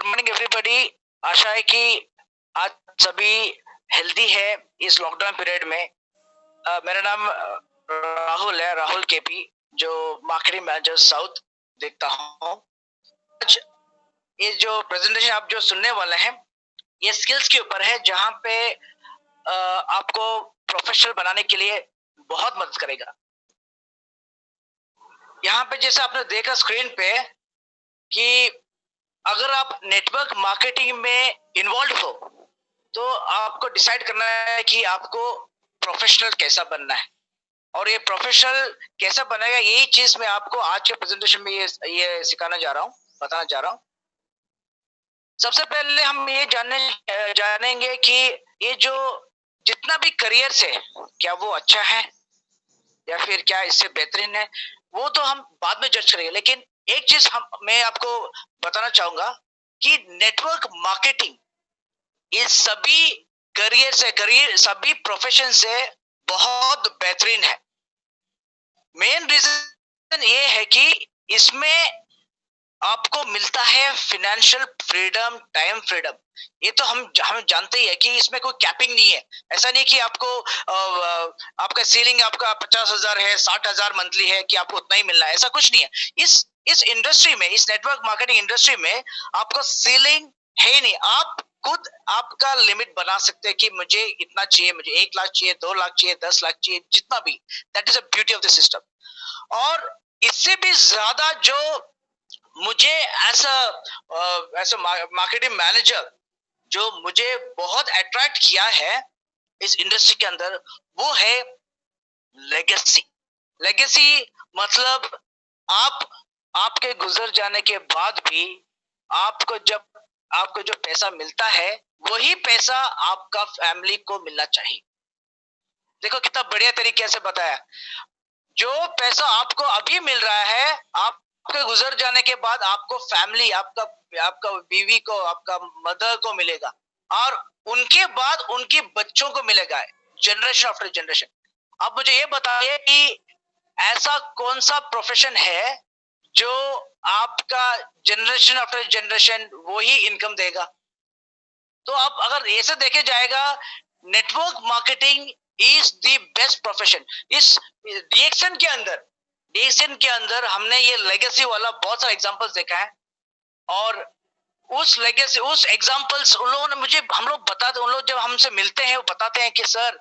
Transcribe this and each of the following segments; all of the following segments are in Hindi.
Morning everybody. आशा है कि आज सभी हेल्दी है इस लॉकडाउन पीरियड में। मेरा नाम राहुल है, राहुल केपी, जो मार्केटिंग मैनेजर साउथ देखता हूँ। आज ये जो प्रेजेंटेशन आप जो सुनने वाले हैं, ये स्किल्स के ऊपर है, जहाँ पे आपको प्रोफेशनल बनाने के लिए बहुत मदद करेगा। यहाँ पे जैसे आपने देखा स्क्रीन पे कि अगर आप नेटवर्क मार्केटिंग में इन्वॉल्व हो तो आपको डिसाइड करना है कि आपको प्रोफेशनल कैसा बनना है, और ये प्रोफेशनल कैसा बनेगा, यही चीज मैं आपको आज के प्रेजेंटेशन में ये सिखाना जा रहा हूँ, बताना जा रहा हूँ। सबसे पहले हम ये जानेंगे कि ये जो जितना भी करियर है, क्या वो अच्छा है या फिर क्या इससे बेहतरीन है, वो तो हम बाद में जज करेंगे। लेकिन एक चीज मैं आपको बताना चाहूंगा कि नेटवर्क मार्केटिंग ये सभी करियर सभी प्रोफेशन से बहुत बेहतरीन है। मेन रीजन ये है कि इसमें आपको मिलता है फिनेंशियल फ्रीडम, टाइम फ्रीडम। ये तो हम जानते ही है कि इसमें कोई कैपिंग नहीं है। ऐसा नहीं कि आपको आपका सीलिंग आपका 50,000 है, 60,000 मंथली है कि आपको उतना ही मिलना है, ऐसा कुछ नहीं है। इस इंडस्ट्री में, इस नेटवर्क मार्केटिंग इंडस्ट्री में आपको सीलिंग है ही नहीं। आप खुद आपका लिमिट बना सकते हैं कि मुझे इतना चाहिए, मुझे 1 लाख चाहिए, 2 लाख चाहिए, 10 लाख चाहिए, जितना भी। That is a beauty of the system. और इससे भी ज्यादा जो मुझे ऐसा मार्केटिंग मैनेजर जो मुझे बहुत अट्रैक्ट किया है इस इंडस्ट्री के अंदर, वो है लेगेसी। लेगेसी मतलब आपके गुजर जाने के बाद भी आपको जो पैसा मिलता है, वही पैसा आपका फैमिली को मिलना चाहिए। देखो कितना बढ़िया तरीके से बताया। जो पैसा आपको अभी मिल रहा है, आपके गुजर जाने के बाद आपको फैमिली, आपका बीवी को, आपका मदर को मिलेगा, और उनके बाद उनके बच्चों को मिलेगा, जनरेशन आफ्टर जनरेशन। अब मुझे ये बताइए कि ऐसा कौन सा प्रोफेशन है जो आपका जनरेशन आफ्टर जनरेशन वही इनकम देगा। तो आप अगर ऐसे देखे जाएगा, network marketing is the best profession. इस डीएक्शन के अंदर हमने ये लेगेसी वाला बहुत सारा एग्जांपल्स देखा है, और उस लेगेसी, उस एग्जांपल्स उन लोगों ने मुझे, हम लोग बताते, उन लोग जब हमसे मिलते हैं वो बताते हैं कि सर,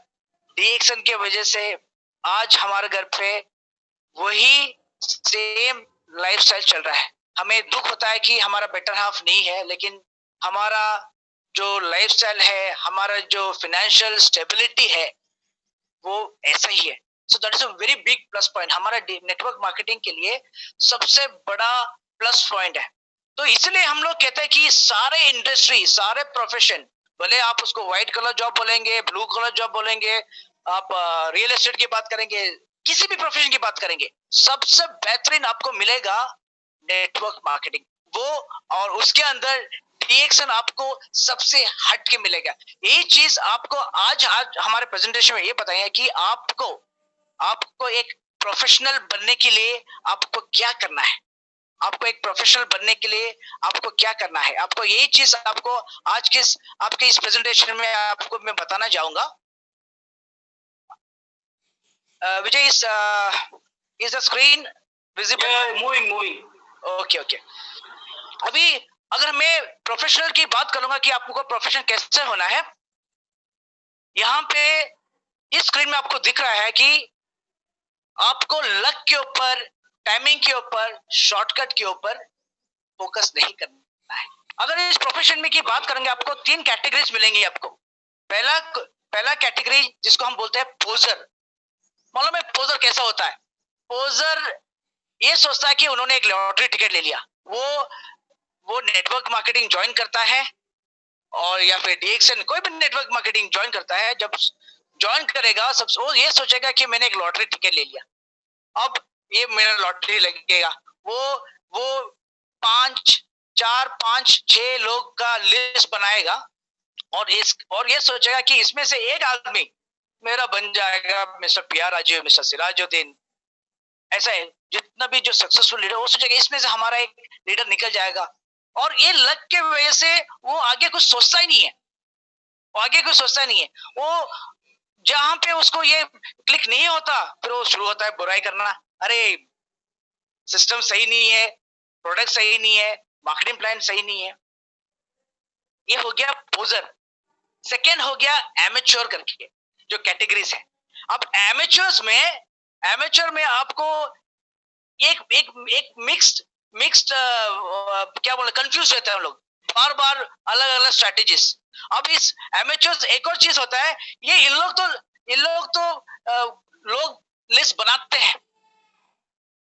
डीएक्शन के वजह से आज हमारे घर पे वही सेम लाइफस्टाइल चल रहा है। हमें दुख होता है कि हमारा बेटर हाफ नहीं है, लेकिन हमारा जो लाइफस्टाइल है, हमारा जो फाइनेंशियल स्टेबिलिटी है, वो ऐसा ही है। So that is a very big plus point. हमारा नेटवर्क मार्केटिंग के लिए सबसे बड़ा प्लस पॉइंट है। तो इसलिए हम लोग कहते हैं कि सारे इंडस्ट्री, सारे प्रोफेशन, भले आप उसको व्हाइट कलर जॉब बोलेंगे, ब्लू कलर जॉब बोलेंगे, आप रियल एस्टेट की बात करेंगे, किसी भी प्रोफेशन की बात करेंगे, सबसे बेहतरीन आपको मिलेगा नेटवर्क मार्केटिंग। वो, और उसके अंदर डीएक्शन आपको सबसे हट के मिलेगा। ये चीज आपको आज हमारे प्रेजेंटेशन में ये बताएंगे कि आपको एक प्रोफेशनल बनने के लिए आपको क्या करना है। आपको एक प्रोफेशनल बनने के लिए आपको क्या करना है, आपको यही चीज आपको आज के आपके इस प्रेजेंटेशन में आपको मैं बताना चाहूंगा। Vijay, is the screen visible? Moving. Okay. अभी अगर मैं प्रोफेशनल की बात करूंगा कि आपको प्रोफेशन कैसे होना है, यहाँ पे इस स्क्रीन में आपको दिख रहा है कि आपको लक के ऊपर, टाइमिंग के ऊपर, शॉर्टकट के ऊपर फोकस नहीं करना है। अगर इस प्रोफेशन में की बात करेंगे, आपको 3 कैटेगरीज मिलेंगी आपको। पहला कैटेगरी जिसको हम बोलते हैं पोजर। मालूम है पोजर कैसा होता है? पोजर ये सोचता है कि उन्होंने एक लॉटरी टिकट ले लिया, वो नेटवर्क मार्केटिंग ज्वाइन करता है, और या फिर डीएक्शन, कोई भी नेटवर्क मार्केटिंग ज्वाइन करता है। जब ज्वाइन करेगा, वो ये सोचेगा कि मैंने एक लॉटरी टिकट ले लिया, अब ये मेरा लॉटरी लगेगा। वो 4, 5, 6 लोग का लिस्ट बनाएगा, और ये सोचेगा कि इसमें से एक आदमी मेरा बन जाएगा, मिस्टर पिया राजीव, मिस्टर सिराजुद्दीन। ऐसा है, जितना भी जो सक्सेसफुल लीडर, वो सोचेगा इसमें से हमारा एक लीडर निकल जाएगा, और ये लक के वजह से वो आगे कुछ सोचता ही नहीं है, वो आगे कुछ सोचता नहीं है। वो जहां पे उसको ये क्लिक नहीं होता, फिर वो शुरू होता है बुराई करना। अरे सिस्टम सही नहीं है, प्रोडक्ट सही नहीं है, मार्केटिंग प्लान सही नहीं है। ये हो गया पोजर। सेकेंड हो गया एमेच्योर करके जो कैटेगरीज है। अब एमेच्योर में आपको एक एक एक मिक्स्ड क्या बोले, कंफ्यूज रहते हैं हम लोग, बार बार अलग अलग स्ट्रेटेजीज। अब इस एमेच्योर एक और चीज होता है, ये इन लोग तो लोग लिस्ट बनाते हैं,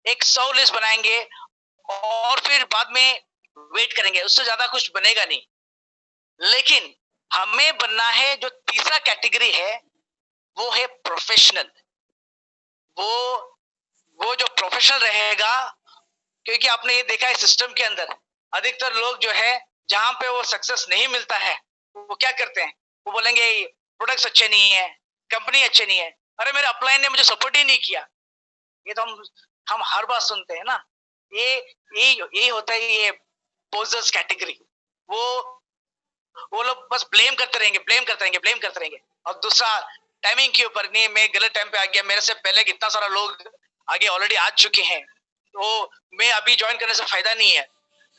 एक 100 लिस्ट बनाएंगे और फिर बाद में वेट करेंगे, उससे ज्यादा कुछ बनेगा नहीं। लेकिन हमें बनना है, जो तीसरा कैटेगरी है वो है प्रोफेशनल। वो जो प्रोफेशनल रहेगा, क्योंकि आपने ये देखा है सिस्टम के अंदर अधिकतर लोग जो है, जहां पे वो सक्सेस नहीं मिलता है, वो क्या करते हैं, वो बोलेंगे प्रोडक्ट्स अच्छे नहीं है, कंपनी अच्छे नहीं है, अरे मेरे अपलाइन ने मुझे सपोर्ट ही नहीं किया। ये तो हम हर बार सुनते हैं ना। ये होता है ये पोजर्स कैटेगरी। वो लोग बस ब्लेम करते रहेंगे। और दूसरा, टाइमिंग के ऊपर, नहीं मैं गलत टाइम पे आ गया, मेरे से पहले कितना सारा लोग आगे ऑलरेडी आ चुके हैं, तो मैं अभी ज्वाइन करने से फायदा नहीं है,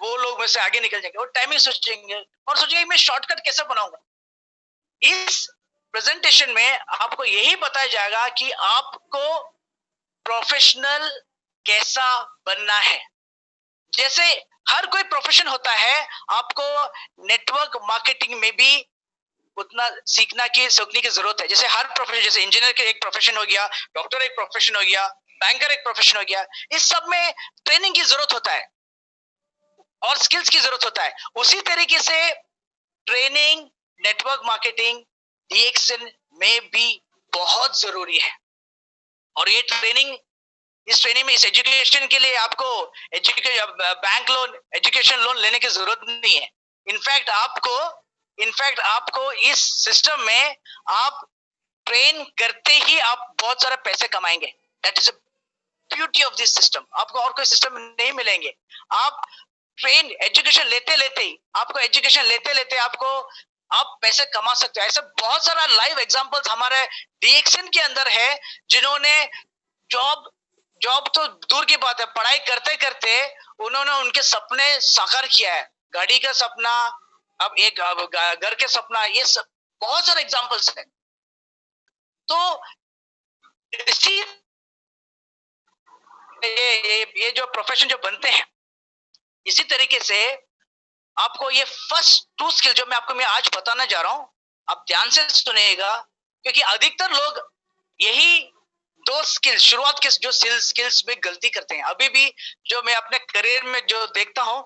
वो लोग मेरे से आगे निकल जाएंगे और टाइमिंग सोचेंगे और सोचेंगे मैं शॉर्टकट कैसे बनाऊंगा। इस प्रेजेंटेशन में आपको यही बताया जाएगा कि आपको प्रोफेशनल कैसा बनना है। जैसे हर कोई प्रोफेशन होता है, आपको नेटवर्क मार्केटिंग में भी उतना सीखने की जरूरत है। जैसे हर प्रोफेशन, जैसे इंजीनियर के एक प्रोफेशन हो गया, डॉक्टर एक प्रोफेशन हो गया, बैंकर एक प्रोफेशन हो गया, इस सब में ट्रेनिंग की जरूरत होता है और स्किल्स की जरूरत होता है। उसी तरीके से ट्रेनिंग नेटवर्क मार्केटिंग डीएक्सन में भी बहुत जरूरी है। और ये ट्रेनिंग, इस ट्रेनिंग में, इस एजुकेशन के लिए आपको बैंक लोन, एजुकेशन लोन लेने की जरूरत नहीं है। इनफैक्ट आपको इस सिस्टम में आप ट्रेन करते ही आप बहुत सारे पैसे कमाएंगे। That is beauty of this system. आपको और कोई सिस्टम नहीं मिलेंगे। आप ट्रेन एजुकेशन लेते लेते आप पैसे कमा सकते हो। ऐसे बहुत सारा लाइव एग्जांपल्स हमारे डीएक्सन के अंदर है, जिन्होंने जॉब तो दूर की बात है, पढ़ाई करते करते उन्होंने उनके सपने साकार किया है। गाड़ी का सपना, अब एक घर के सपना, ये सब बहुत सारे एग्जांपल्स है। तो इसी ये जो प्रोफेशन जो बनते हैं, इसी तरीके से आपको ये फर्स्ट 2 स्किल जो मैं आज बताना जा रहा हूं, आप ध्यान से सुनिएगा, क्योंकि अधिकतर लोग यही 2 स्किल, शुरुआत के जो स्किल्स में गलती करते हैं। अभी भी जो मैं अपने करियर में जो देखता हूं,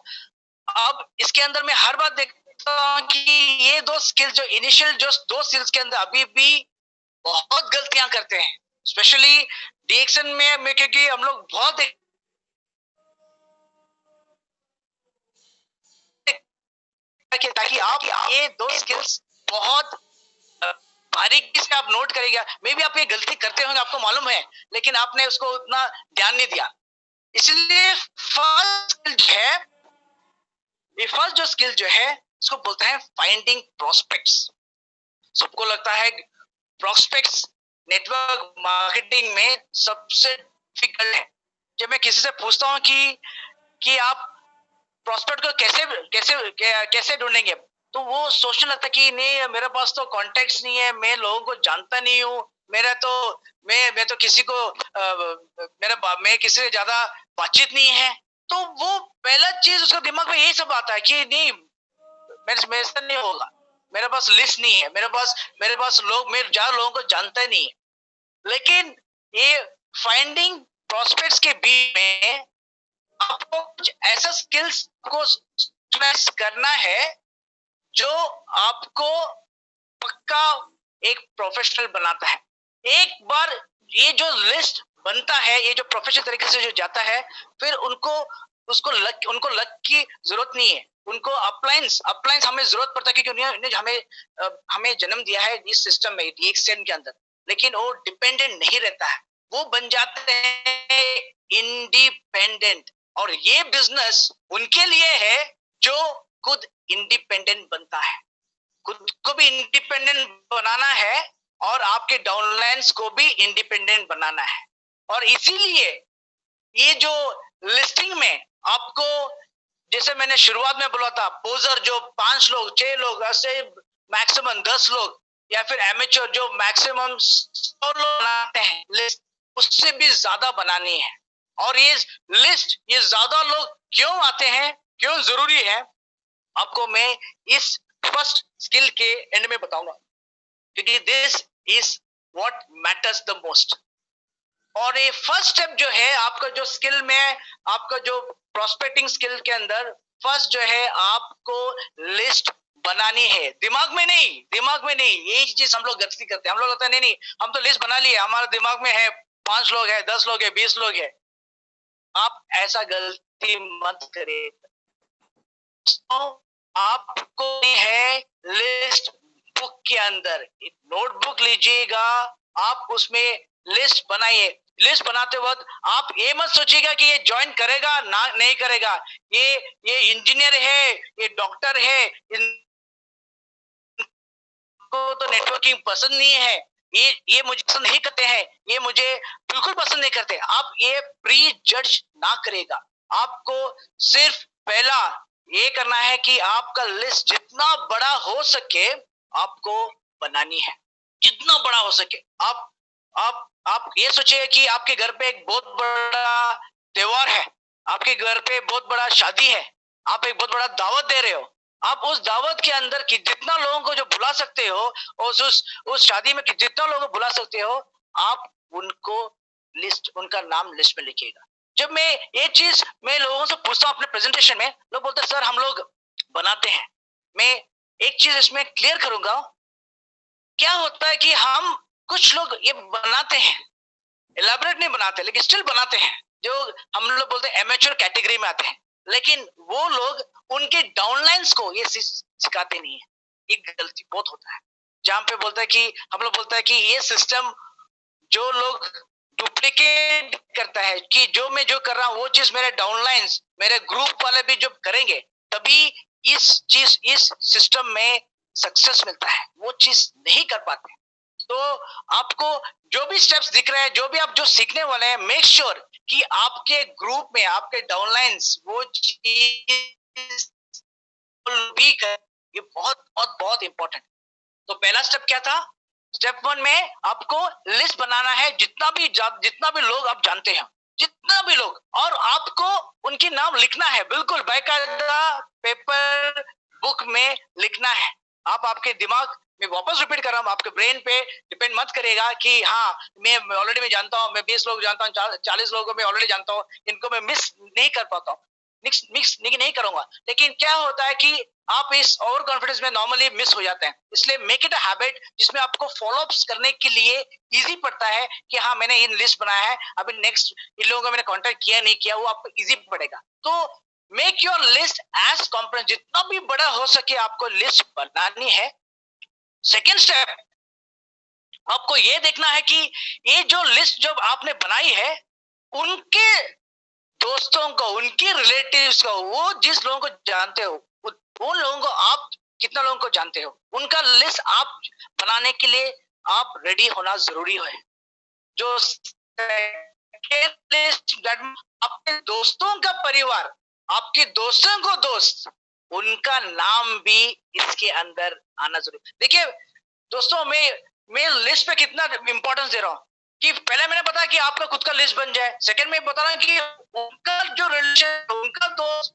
अब इसके अंदर मैं हर बार देखता हूं कि ये 2 स्किल, जो इनिशियल जो 2 स्किल्स के अंदर अभी भी बहुत गलतियां करते हैं, स्पेशली डीएक्सन में, क्योंकि हम लोग बहुत ताकि आप ये 2 स्किल्स बहुत बारीकी से आप नोट करेंगे। मे भी आप ये गलती करते होंगे, आपको मालूम है, लेकिन आपने उसको उतना ध्यान नहीं दिया। इसलिए फर्स्ट जो स्किल जो है, इसको बोलते हैं फाइंडिंग प्रोस्पेक्ट्स। सबको लगता है प्रोस्पेक्ट्स नेटवर्क मार्केटिंग में सबसे डिफिकल्ट है। जब मैं किसी से पूछता हूं कि आप प्रोस्पेक्ट को कैसे ढूंढेंगे, तो वो सोचने लगता कि नहीं, मेरे पास तो कॉन्टेक्ट्स नहीं है, मैं लोगों को जानता नहीं हूँ, मैं तो किसी को मैं किसी से ज्यादा बातचीत नहीं है। तो वो पहला चीज उसके दिमाग में यही सब आता है कि नहीं, मेरे से नहीं होगा, मेरे पास लिस्ट नहीं है, मेरे पास लोग, मैं ज्यादा लोगों को जानता ही नहीं है। लेकिन ये फाइंडिंग प्रोस्पेक्ट्स के बीच में आपको कुछ ऐसा स्किल्स को स्ट्रेस करना है जो आपको पक्का एक प्रोफेशनल बनाता है। एक बार ये जो लिस्ट बनता है, ये जो प्रोफेशनल तरीके से जो जाता है, फिर उनको लक की जरूरत नहीं है, उनको अपलाइंस हमें जरूरत पड़ता है, क्योंकि उन्होंने हमें जन्म दिया है इस सिस्टम में, डीएक्सन के अंदर। लेकिन वो डिपेंडेंट नहीं रहता है, वो बन जाते हैं इंडिपेंडेंट। और ये बिजनेस उनके लिए है जो खुद इंडिपेंडेंट बनता है। खुद को भी इंडिपेंडेंट बनाना है और आपके डाउनलाइंस को भी इंडिपेंडेंट बनाना है। और इसीलिए ये जो लिस्टिंग में आपको, जैसे मैंने शुरुआत में बोला था, पोजर जो 5 लोग 6 लोग ऐसे मैक्सिमम 10 लोग, या फिर एमेच्योर जो मैक्सिमम 100 लोग बनाते हैं लिस्ट, उससे भी ज्यादा बनानी है। और ये लिस्ट, ये ज्यादा लोग क्यों आते हैं, क्यों जरूरी है, आपको मैं इस फर्स्ट स्किल के एंड में बताऊंगा, क्योंकि this is what matters the most. और ये फर्स्ट स्टेप जो है आपका, जो स्किल में, आपका जो प्रोस्पेक्टिंग स्किल के अंदर फर्स्ट जो है, आपको लिस्ट बनानी है। दिमाग में नहीं, दिमाग में नहीं। यही चीज हम लोग गलती करते हैं। हम लोग लगता है नहीं नहीं, हम तो लिस्ट बना लिए, हमारे दिमाग में है 5 लोग है, 10 लोग है, 20 लोग है। आप ऐसा गलती मत करिए। तो आपको है लिस्ट बुक के अंदर नोटबुक लीजिएगा, आप उसमें लिस्ट बनाइए। लिस्ट बनाते वक्त आप ये मत सोचिएगा कि ये ज्वाइन करेगा ना नहीं करेगा, ये इंजीनियर है, ये डॉक्टर है, इनको तो नेटवर्किंग पसंद नहीं है, ये मुझे पसंद नहीं करते हैं, ये मुझे बिल्कुल पसंद नहीं करते। आप ये प्री जज ना करेगा। आपको सिर्फ पहला ये करना है कि आपका लिस्ट जितना बड़ा हो सके आपको बनानी है, जितना बड़ा हो सके। आप ये सोचिए कि आपके घर पे एक बहुत बड़ा त्योहार है, आपके घर पे बहुत बड़ा शादी है, आप एक बहुत बड़ा दावत दे रहे हो। आप उस दावत के अंदर की जितना लोगों को जो बुला सकते हो, उस शादी में जितना लोगों को बुला सकते हो, आप उनको लिस्ट, उनका नाम लिस्ट में लिखिएगा। जब मैं ये चीज मैं लोगों से पूछता हूँ अपने प्रेजेंटेशन में, लोग बोलते हैं सर हम लोग बनाते हैं। मैं एक चीज इसमें क्लियर करूंगा, क्या होता है कि हम कुछ लोग ये बनाते हैं, एलाबोरेट नहीं बनाते, लेकिन स्टिल बनाते हैं, जो हम लोग बोलते हैं एमेच्योर कैटेगरी में आते हैं। लेकिन वो लोग उनके डाउनलाइंस को ये सिखाते नहीं है। एक गलती बहुत होता है जहां पे बोलता है कि हम लोग बोलता है कि ये सिस्टम जो लोग डुप्लीकेट करता है, कि जो मैं जो कर रहा हूं वो चीज मेरे डाउनलाइंस, मेरे ग्रुप वाले भी जो करेंगे तभी इस सिस्टम में सक्सेस मिलता है, वो चीज नहीं कर पाते। तो आपको जो भी स्टेप्स दिख रहे हैं, जो भी आप जो सीखने वाले हैं, मेक श्योर कि आपके ग्रुप में आपके डाउनलाइंस वो चीज भी कर। ये बहुत बहुत बहुत इंपॉर्टेंट। तो पहला स्टेप क्या था? स्टेप 1 में आपको लिस्ट बनाना है, जितना भी लोग आप जानते हैं, जितना भी लोग, और आपको उनकी नाम लिखना है, बिल्कुल बाकायदा पेपर बुक में लिखना है। आप आपके दिमाग में वापस रिपीट कर रहा हूं, आपके ब्रेन पे डिपेंड मत करेगा कि हाँ मैं ऑलरेडी मैं जानता हूं, मैं 20 लोग जानता हूं, 40 लोगों को मैं ऑलरेडी जानता हूं, इनको मैं मिस नहीं कर पाता हूं, मिक्स नहीं करूंगा। लेकिन क्या होता है कि आप इस ओवर कॉन्फिडेंस में नॉर्मली मिस हो जाते हैं। इसलिए मेक इट अ हैबिट जिसमें आपको फॉलोअप्स करने के लिए इजी पड़ता है कि हाँ मैंने इन लिस्ट बनाया है, अभी नेक्स्ट इन लोगों को मैंने कांटेक्ट किया नहीं किया, वो आपको इजी पड़ेगा। तो make your list as comprehensive, जितना भी बड़ा हो सके आपको लिस्ट बनानी है। सेकेंड स्टेप, आपको ये देखना है कि ये जो लिस्ट जब आपने बनाई है, उनके दोस्तों को, उनके रिलेटिव्स को, वो जिस लोगों को जानते हो, उन लोगों को आप कितना लोगों को जानते हो, उनका लिस्ट आप बनाने के लिए आप रेडी होना जरूरी है। जो लिस्ट, अपने दोस्तों का परिवार, आपके दोस्तों को दोस्त, उनका नाम भी इसके अंदर आना जरूरी। देखिए दोस्तों, मैं लिस्ट पे कितना इंपॉर्टेंस दे रहा हूं कि पहले मैंने बताया कि आपका खुद का लिस्ट बन जाए, सेकंड में बता रहा हूं कि उनका जो रिलेशन, उनका दोस्त,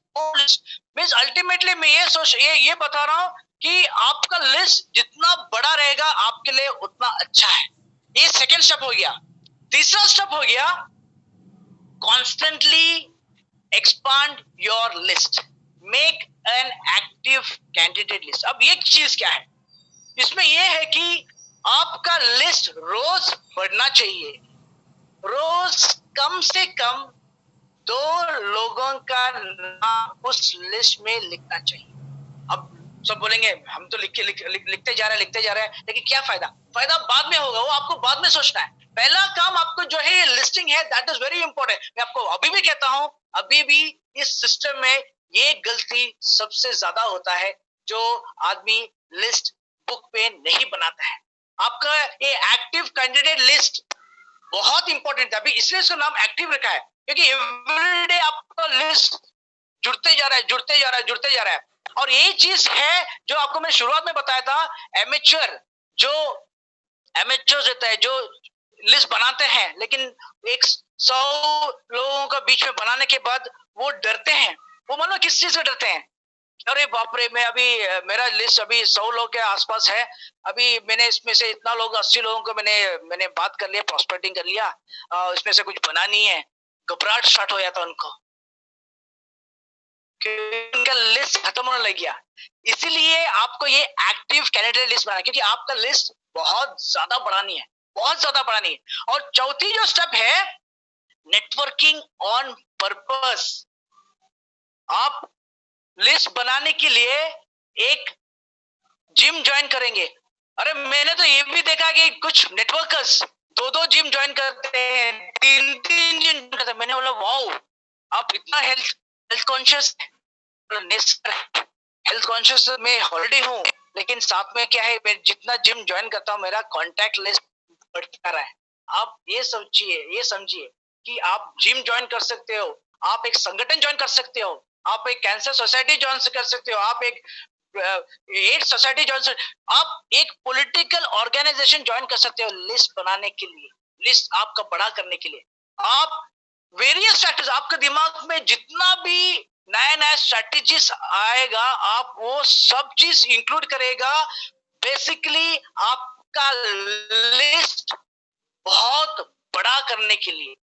मींस अल्टीमेटली मैं ये बता रहा हूं कि आपका लिस्ट जितना बड़ा रहेगा आपके लिए उतना अच्छा है। ये सेकंड स्टेप हो गया। तीसरा स्टेप हो गया, constantly expand your list, make an active candidate list. अब एक चीज क्या है इसमें, यह है कि आपका लिस्ट रोज बढ़ना चाहिए। रोज कम से कम 2 लोगों का नाम उस लिस्ट में लिखना चाहिए। अब सब बोलेंगे हम तो लिखते जा रहे हैं, लेकिन क्या फायदा? फायदा बाद में होगा, वो आपको बाद में सोचना है। पहला काम आपको जो है लिस्टिंग है, दैट इज वेरी इंपॉर्टेंट। मैं आपको अभी भी कहता हूं, अभी भी इस सिस्टम में ये गलती सबसे ज्यादा होता है जो आदमी लिस्ट बुक पे नहीं बनाता है। आपका ये एक्टिव कैंडिडेट लिस्ट बहुत इंपॉर्टेंट है, अभी इसलिए इसका नाम एक्टिव रखा है क्योंकि एवरीडे आपका लिस्ट जुड़ते जा रहा है, जुड़ते जा रहा है, जुड़ते जा रहा है। और यही चीज है जो आपको मैं शुरुआत में बताया था, जो एमेच्योर रहता है, जो लिस्ट बनाते हैं लेकिन 100 लोगों का बीच में बनाने के बाद वो डरते हैं। वो मानो किस चीज से डरते हैं? अरे बाप रे, मैं अभी मेरा लिस्ट अभी 100 लोग के आसपास है, अभी मैंने इसमें से इतना लोग 80 लोगों को मैंने बात कर लिया, प्रॉस्पेक्टिंग कर लिया, इसमें से कुछ बना नहीं है। घबराहट स्टार्ट हो जाता उनको, उनका लिस्ट खत्म होने लग गया। इसीलिए आपको ये एक्टिव कैंडिडेट लिस्ट बनाना, क्योंकि आपका लिस्ट बहुत ज्यादा बढ़ानी है, बहुत ज्यादा बढ़ानी है। और चौथी जो स्टेप है, नेटवर्किंग ऑन पर्पस। आप लिस्ट बनाने के लिए एक जिम ज्वाइन करेंगे। अरे मैंने तो ये भी देखा कि कुछ नेटवर्कर्स 2-2 जिम ज्वाइन करते हैं, 3-3 जिम करते हैं। मैंने बोला वाओ, आप इतना हेल्थ कॉन्शियस। हेल्थ कॉन्शियस में ऑलरेडी हूँ, लेकिन साथ में क्या है, मैं जितना जिम ज्वाइन करता हूँ मेरा कॉन्टैक्ट लिस्ट बढ़ता रहा है। आप ये समझिए कि आप जिम ज्वाइन कर सकते हो, आप एक संगठन ज्वाइन कर सकते हो, आप एक कैंसर सोसाइटी ज्वाइन कर सकते हो, आप एक एड सोसाइटी ज्वाइन, आप एक पॉलिटिकल ऑर्गेनाइजेशन ज्वाइन कर सकते हो लिस्ट बनाने के लिए, लिस्ट आपका बड़ा करने के लिए। आप वेरियस फैक्टर्स, आपके दिमाग में जितना भी नया नया स्ट्रेटेजीज आएगा, आप वो सब चीज इंक्लूड करेगा। बेसिकली आपका लिस्ट बहुत बड़ा करने के लिए,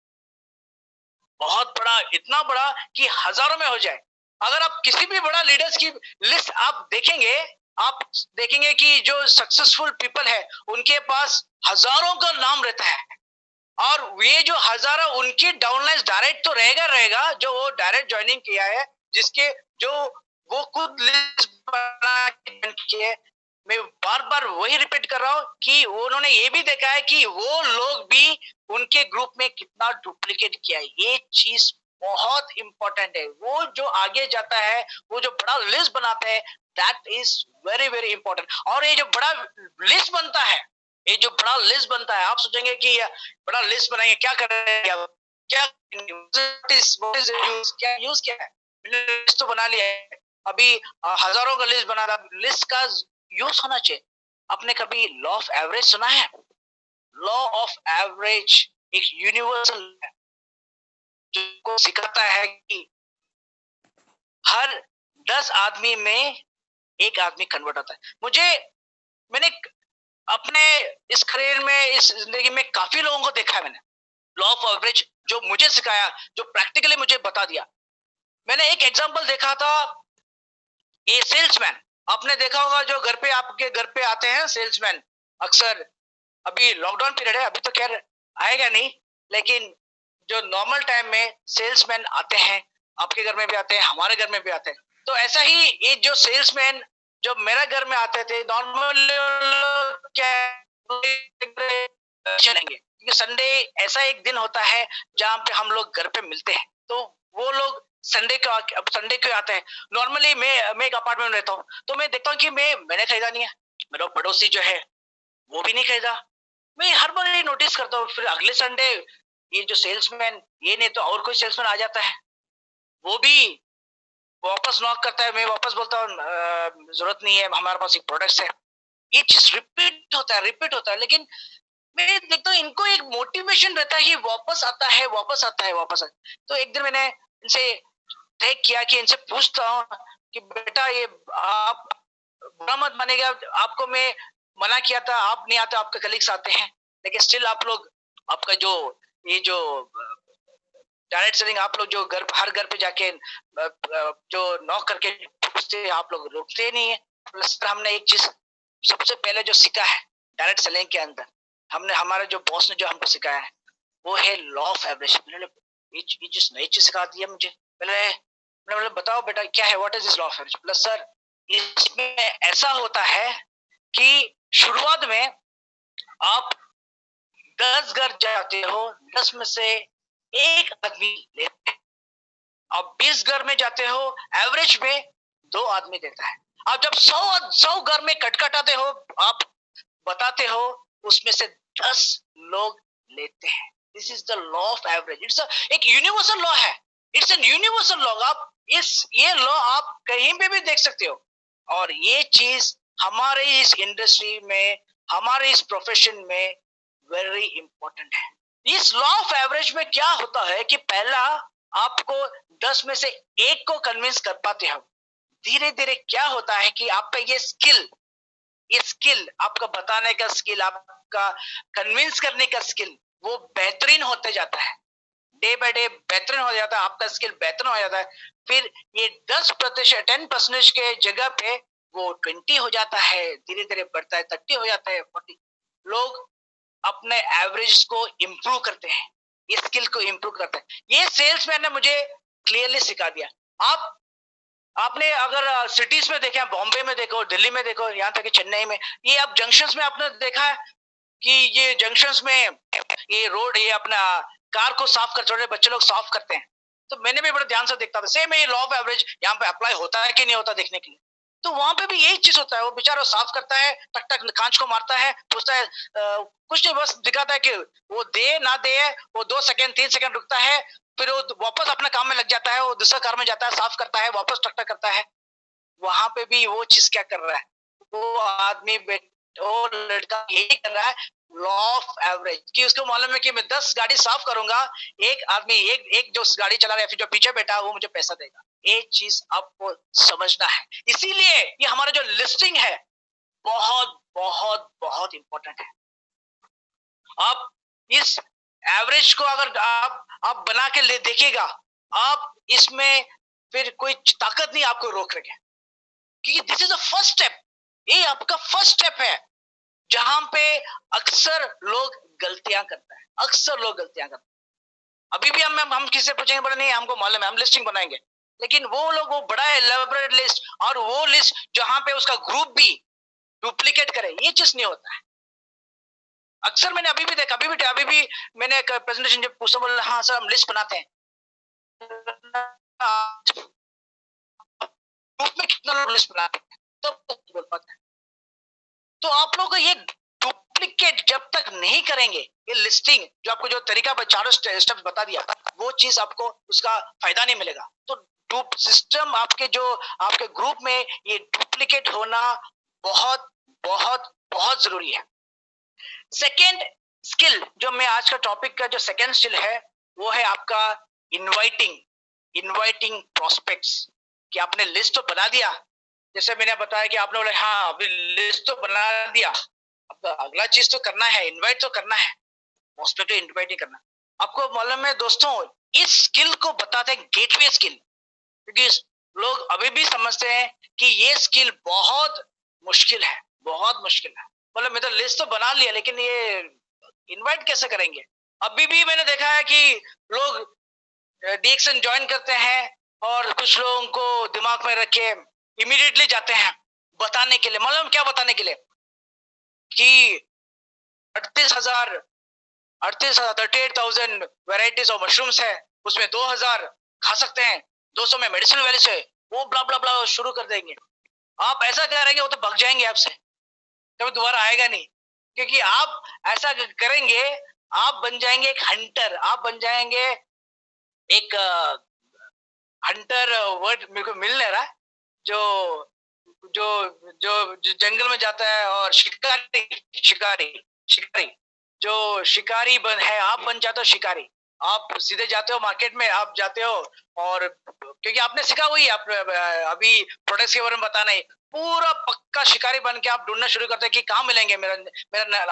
बहुत बड़ा, इतना बड़ा कि हजारों में हो जाए। अगर आप किसी भी बड़ा लीडर्स की लिस्ट आप देखेंगे कि जो सक्सेसफुल पीपल है उनके पास हजारों का नाम रहता है, और ये जो हजारों उनकी डाउनलाइन डायरेक्ट तो रहेगा जो वो डायरेक्ट ज्वाइनिंग किया है, जिसके जो वो खुद लिस्ट बना के, मैं बार बार वही रिपीट कर रहा हूँ कि उन्होंने ये भी देखा है कि वो लोग भी उनके ग्रुप में कितना डुप्लीकेट किया है। ये चीज बहुत इंपॉर्टेंट है। वो जो आगे जाता है, वो जो बड़ा लिस्ट बनाता है, that is very very important. और ये जो बड़ा लिस्ट बनता है, आप सोचेंगे कि बड़ा लिस्ट बनाएंगे, क्या करेंगे, क्या यूज क्या है, लिस्ट तो बना लिया है, अभी हजारों का लिस्ट बना रहा, लिस्ट का यूज होना चाहिए। आपने कभी लॉ ऑफ एवरेज सुना है? लॉ ऑफ एवरेज एक यूनिवर्सल है जो सिखाता है कि हर 10 आदमी में एक आदमी कन्वर्ट होता है। मैंने अपने इस करियर में, इस जिंदगी में काफी लोगों को देखा है मैंने। लॉ ऑफ एवरेज जो मुझे सिखाया, जो प्रैक्टिकली मुझे बता दिया। मैंने एक एग्जांपल देखा था, ये सेल्समैन, आपने देखा होगा जो आपके घर पे आते हैं सेल्समैन अक्सर। अभी लॉकडाउन पीरियड है, अभी तो खैर आएगा नहीं, लेकिन जो नॉर्मल टाइम में सेल्समैन आते हैं, आपके घर में भी आते हैं, हमारे घर में भी आते हैं। तो ऐसा ही ये जो सेल्समैन जो मेरे घर में आते थे, नॉर्मल क्या चलेंगे, क्योंकि संडे ऐसा एक दिन होता है जहाँ पे हम लोग घर पे मिलते हैं। तो वो लोग संडे क्यों आते हैं? नॉर्मली मैं एक अपार्टमेंट में रहता हूँ, तो मैं देखता हूँ कि मैंने खरीदा नहीं है, मेरा पड़ोसी जो है वो भी नहीं खरीदा। मैं हर बार ये नोटिस करता हूँ, फिर अगले संडे ये जो सेल्समैन, ये नहीं तो और कोई सेल्समैन आ जाता है, वो भी वापस नॉक करता है। मैं वापस बोलता हूँ जरूरत नहीं है, हमारे पास एक प्रोडक्ट है। ये चीज रिपीट होता है, लेकिन मैं देखता हूँ इनको एक मोटिवेशन रहता है कि वापस आता है। तो एक दिन मैंने इनसे तय किया कि इनसे पूछता हूँ कि बेटा, ये आप बुरा मत मानेगा, आपको मैं मना किया था, आप नहीं आते, आपके कलीग्स आते हैं, लेकिन स्टिल आप लोग, आपका जो ये जो डायरेक्ट सेलिंग, आप लोग जो हर घर पे जाके जो नॉक करके पूछते हैं, आप लोग रुकते नहीं है। प्लस हमने एक चीज सबसे पहले जो सीखा है डायरेक्ट सेलिंग के अंदर, हमारे जो बॉस ने जो हमको सिखाया है, वो है लॉ ऑफ एवरेज। ये चीज नई चीज सिखा दी है मुझे। मैंने बताओ बेटा क्या है, what is this law of average? Plus sir, इसमें ऐसा होता है कि शुरुआत में आप 10 घर जाते हो, 10 में से एक आदमी लेते हैं, आप 20 घर में जाते हो, एवरेज में 2 आदमी देता है। आप जब 100 घर में कटकटाते हो, आप बताते हो, उसमें से 10 लोग लेते हैं। This is the law of average. एक यूनिवर्सल लॉ है। It's an universal law. आप ये लॉ आप कहीं पे भी देख सकते हो। और ये चीज हमारे इस इंडस्ट्री में, हमारे इस प्रोफेशन में वेरी इंपॉर्टेंट है। इस लॉ ऑफ एवरेज में क्या होता है कि पहला आपको 10 में से एक को कन्विंस कर पाते हो। धीरे धीरे क्या होता है कि आपका ये स्किल, आपका बताने का स्किल, आपका कन्विंस करने का स्किल, वो बेहतरीन होते जाता है। डे बाय डे बेहतरीन हो जाता है, आपका स्किल बेहतर हो जाता है। फिर ये 10%, 10% के जगह पे वो 20 हो जाता है, धीरे धीरे बढ़ता है, 30 हो जाता है, 40। लोग अपने एवरेज को इम्प्रूव करते हैं, ये स्किल को इम्प्रूव करते हैं। ये सेल्समैन ने मुझे क्लियरली सिखा दिया। आप आपने अगर सिटीज में देखे, बॉम्बे में देखो, दिल्ली में देखो, यहाँ तक कि चेन्नई में, ये आप जंक्शंस में आपने देखा है कि ये जंक्शंस में ये रोड, ये अपना कार को साफ कर, छोटे बच्चे लोग साफ करते हैं। तो मैंने भी बड़े ध्यान से देखता था, सेम ये लॉ ऑफ एवरेज यहाँ पे अप्लाई होता है कि नहीं होता देखने के लिए। तो वहां पे भी यही चीज होता है। वो बेचारा साफ करता है, टक टक कांच को मारता है, पूछता है कुछ नहीं, बस दिखाता है कि वो दे ना दे, वो 2 सेकंड 3 सेकंड रुकता है, फिर वो वापस अपने काम में लग जाता है, वो दूसरा कार में जाता है, साफ करता है, वापस टक टक करता है। वहां पे भी वो चीज क्या कर रहा है, वो आदमी, वो लड़का यही कर रहा है, लॉ ऑफ एवरेज, कि उसको मालूम है कि मैं 10 गाड़ी साफ करूंगा, एक आदमी, एक जो गाड़ी चला रहा है, फिर जो पीछे बैठा वो मुझे पैसा देगा। ये चीज आपको समझना है। इसीलिए ये हमारा जो लिस्टिंग है, बहुत बहुत बहुत इंपॉर्टेंट है। आप इस एवरेज को अगर आप बना के ले देखिएगा, आप इसमें फिर कोई ताकत नहीं आपको रोक रहे, क्योंकि this is the first step. ये आपका फर्स्ट स्टेप है, जहां पे अक्सर लोग गलतियां करते हैं, अक्सर लोग गलतियां करते हैं। अभी भी हम किसी से पूछेंगे, बोले नहीं हमको मालूम है, हम लिस्टिंग बनाएंगे, लेकिन वो लोग वो बड़ा एलेबोरेट लिस्ट, और वो लिस्ट जहां पे उसका ग्रुप भी डुप्लीकेट करे, ये चीज नहीं होता है। अक्सर मैंने अभी भी देखा, अभी भी मैंने एक प्रेजेंटेशन जब पूछा, बोले हाँ सर हम लिस्ट बनाते हैं, ग्रुप में कितना लोग लिस्ट बनाते हैं, तो बोल पाते हैं। तो आप लोग ये डुप्लीकेट जब तक नहीं करेंगे, ये लिस्टिंग जो आपको जो तरीका चारों स्टेप्स बता दिया, वो चीज आपको उसका फायदा नहीं मिलेगा। तो सिस्टम आपके ग्रुप में ये डुप्लीकेट होना बहुत बहुत बहुत जरूरी है। सेकेंड स्किल जो मैं आज का टॉपिक का जो सेकेंड स्किल है, वो है आपका इनवाइटिंग प्रोस्पेक्ट्स। कि आपने लिस्ट तो बना दिया, जैसे मैंने बताया कि आपने बोला हाँ अभी लिस्ट तो बना दिया, अब अगला चीज तो करना है, इनवाइट तो करना है, प्रोस्पेक्ट इनवाइट नहीं करना। आपको मालूम है दोस्तों, इस स्किल को बताते हैं गेटवे स्किल, क्योंकि लोग अभी भी समझते हैं कि ये स्किल बहुत मुश्किल है, बहुत मुश्किल है। बोले मैं तो लिस्ट तो बना लिया, लेकिन ये इनवाइट कैसे करेंगे। अभी भी मैंने देखा है कि लोग डीएक्सन ज्वाइन करते हैं, और कुछ लोगों को दिमाग में रख के इमीडिएटली जाते हैं बताने के लिए। मालूम क्या बताने के लिए, कि 38,000 वेराइटीज ऑफ मशरूम्स है, उसमें 2,000 खा सकते हैं, 200 में मेडिसिन वैल्यूज है, वो ब्ला ब्ला ब्ला शुरू कर देंगे। आप ऐसा करेंगे वो तो भाग जाएंगे आपसे, कभी दोबारा आएगा नहीं। क्योंकि आप ऐसा करेंगे, आप बन जाएंगे एक हंटर, आप बन जाएंगे एक हंटर, वर्ड मेरे को मिल नहीं रहा, जो जो जो जंगल में जाता है और शिकारी जो शिकारी है, आप बन जाते हो शिकारी। आप सीधे जाते हो मार्केट में, आप जाते हो, और क्योंकि आपने सीखा हुई, आप अभी प्रोडक्ट्स के बारे में बताना है, पूरा पक्का शिकारी बन के आप ढूंढना शुरू करते हैं कि कहाँ मिलेंगे मेरा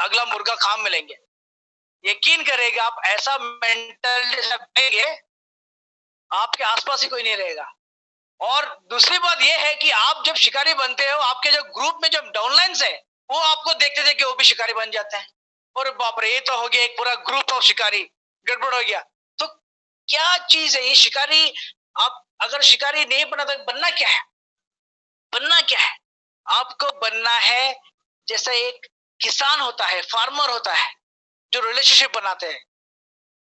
अगला मुर्गा, कहाँ मिलेंगे। यकीन करेगा, आप ऐसा मेंटल आपके आसपास ही कोई नहीं रहेगा। और दूसरी बात यह है कि आप जब शिकारी बनते हो, आपके जो ग्रुप में जो डाउनलाइंस है, वो आपको देखते थे कि वो भी शिकारी बन जाते हैं, और बाप रे ये तो हो गया एक पूरा ग्रुप ऑफ शिकारी, गड़बड़ हो गया। तो क्या चीज है ये शिकारी। आप अगर शिकारी नहीं बना तो बनना क्या है, बनना क्या है, आपको बनना है जैसे एक किसान होता है, फार्मर होता है, जो रिलेशनशिप बनाते हैं।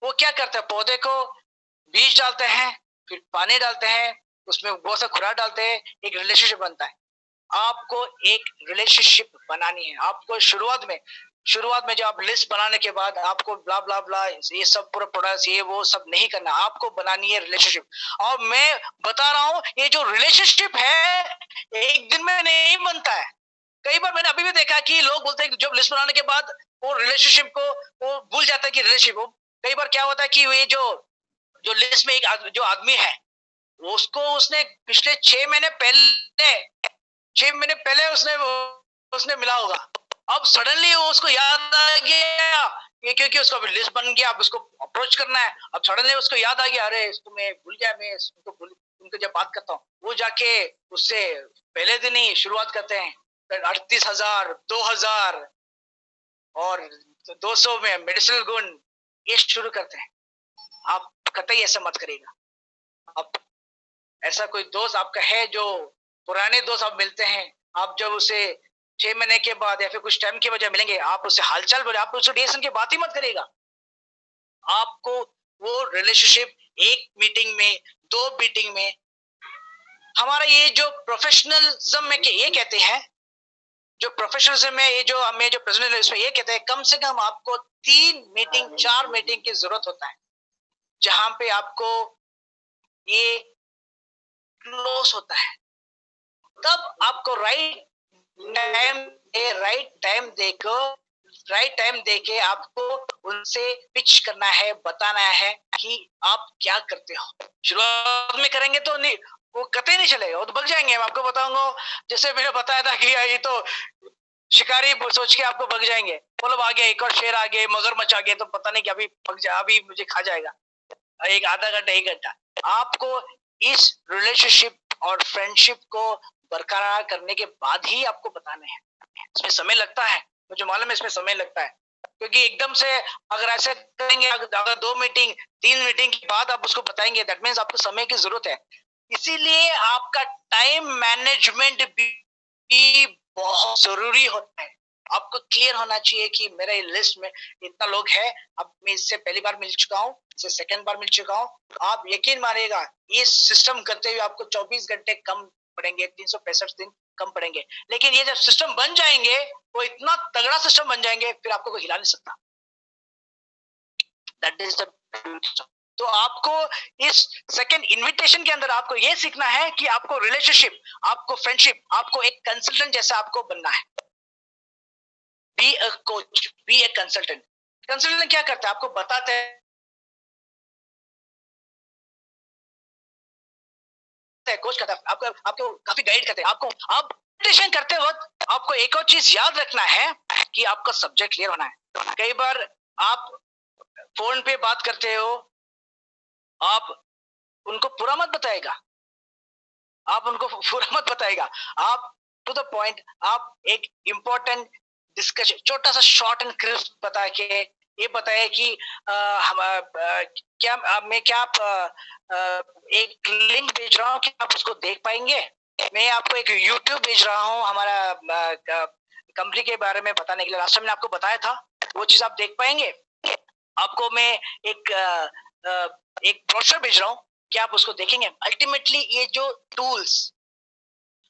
वो क्या करते हैं, पौधे को बीज डालते हैं, फिर पानी डालते हैं, उसमें बहुत सा खुराक डालते हैं, एक रिलेशनशिप बनता है। आपको एक रिलेशनशिप बनानी है। आपको शुरुआत में जब आप लिस्ट बनाने के बाद आपको ब्ला ब्ला ब्ला ये सब पूरा प्रोडक्ट्स ये वो सब नहीं करना, आपको बनानी है रिलेशनशिप। और मैं बता रहा हूं, ये जो रिलेशनशिप है एक दिन में नहीं बनता है। कई बार मैंने अभी भी देखा कि लोग बोलते हैं कि जब लिस्ट बनाने के बाद वो रिलेशनशिप को वो भूल जाता है कि रिलेशनशिप। कई बार क्या होता है कि ये जो जो लिस्ट में एक जो आदमी है उसको उसने पिछले 6 महीने पहले उसने मिला होगा। अब सडनली वो उसको याद आ गया ये, क्योंकि उसका लिस्ट बन गया, अब उसको अप्रोच करना है। अब सडनली उसको याद आ गया, अरे इसको मैं भूल गया, मैं इसको उनको जब बात करता हूँ वो जाके उससे पहले दिन ही शुरुआत करते हैं 38,000 2,000 और 200 में मेडिसिनल गुण ये शुरू करते हैं। आप कतई ऐसा मत करिएगा। अब ऐसा कोई दोस्त आपका है जो पुराने दोस्त आप मिलते हैं, आप जब उसे 6 महीने के बाद या फिर कुछ टाइम के वजह मिलेंगे, आप उससे हालचाल बोले, आप उससे रिलेशन की बात ही मत करिएगा। आपको वो रिलेशनशिप एक मीटिंग में, 2 मीटिंग में, हमारा ये जो प्रोफेशनलिज्म में ये कहते हैं, जो प्रोफेशनलिज्म में ये जो हमें जो प्रेजेंट इसमें ये कहते हैं, कम से कम आपको 3 मीटिंग 4 मीटिंग की जरूरत होता है, जहां पे आपको ये क्लोज होता है। तब आपको राइट टाइम देके आपको उनसे पिच करना है, बताना है कि आप क्या करते हो। शुरुआत में करेंगे तो नहीं, वो कतई नहीं चलेगा, वो तो भग जाएंगे। मैं आपको बताऊंगा, जैसे मैंने बताया था कि ये तो शिकारी सोच के आपको भग जाएंगे, मतलब आ गया एक और शेर आ गए, मगरमच्छ आ गए, तो पता नहीं कि अभी भग जाए, अभी मुझे खा जाएगा एक आधा घंटा 1 घंटा। आपको इस रिलेशनशिप और फ्रेंडशिप को बरकरार करने के बाद ही आपको बताने हैं। इसमें समय लगता है, मुझे मालूम है इसमें समय लगता है, क्योंकि एकदम से अगर ऐसे करेंगे, अगर 2 मीटिंग 3 मीटिंग के बाद आप उसको बताएंगे, दैट मीन्स आपको समय की जरूरत है। इसीलिए आपका टाइम मैनेजमेंट भी बहुत जरूरी होता है। आपको क्लियर होना चाहिए कि मेरे लिस्ट में इतना लोग है, अब मैं इससे पहली बार मिल चुका हूँ, इससे सेकंड बार मिल चुका हूँ। आप यकीन मानिएगा, इस सिस्टम करते हुए आपको 24 घंटे कम पड़ेंगे, 365 दिन कम पड़ेंगे। लेकिन ये जब सिस्टम बन जाएंगे, वो इतना तगड़ा सिस्टम बन जाएंगे, फिर आपको कोई हिला नहीं सकता। दैट इज द तो आपको इस सेकंड इनविटेशन के अंदर आपको यह सीखना है कि आपको रिलेशनशिप, आपको फ्रेंडशिप, आपको एक कंसल्टेंट जैसा आपको बनना है। Be a coach, be a consultant. Consultant क्या करता है, आपको बताते हैं, कोच करता है, आपको आपको काफी गाइड करते हैं। आपको आप प्रेजेंटेशन करते वक्त आपको एक और चीज याद रखना है कि आपका सब्जेक्ट क्लियर होना है। कई बार आप फोन पे बात करते हो, आप उनको पूरा मत बताएगा, आप उनको पूरा मत बताएगा, आप टू द पॉइंट, आप एक इंपॉर्टेंट डिस्कशन छोटा सा शॉर्ट एंड क्रिस्प बता के ये बताए कि मैं क्या आप एक लिंक भेज रहा हूँ कि आप उसको देख पाएंगे। मैं आपको एक यूट्यूब भेज रहा हूँ हमारा कंपनी के बारे में बताने के लिए, लास्ट टाइम मैंने आपको बताया था, वो चीज आप देख पाएंगे। आपको मैं एक ब्रोशर भेज रहा हूँ, क्या आप उसको देखेंगे। अल्टीमेटली ये जो टूल्स,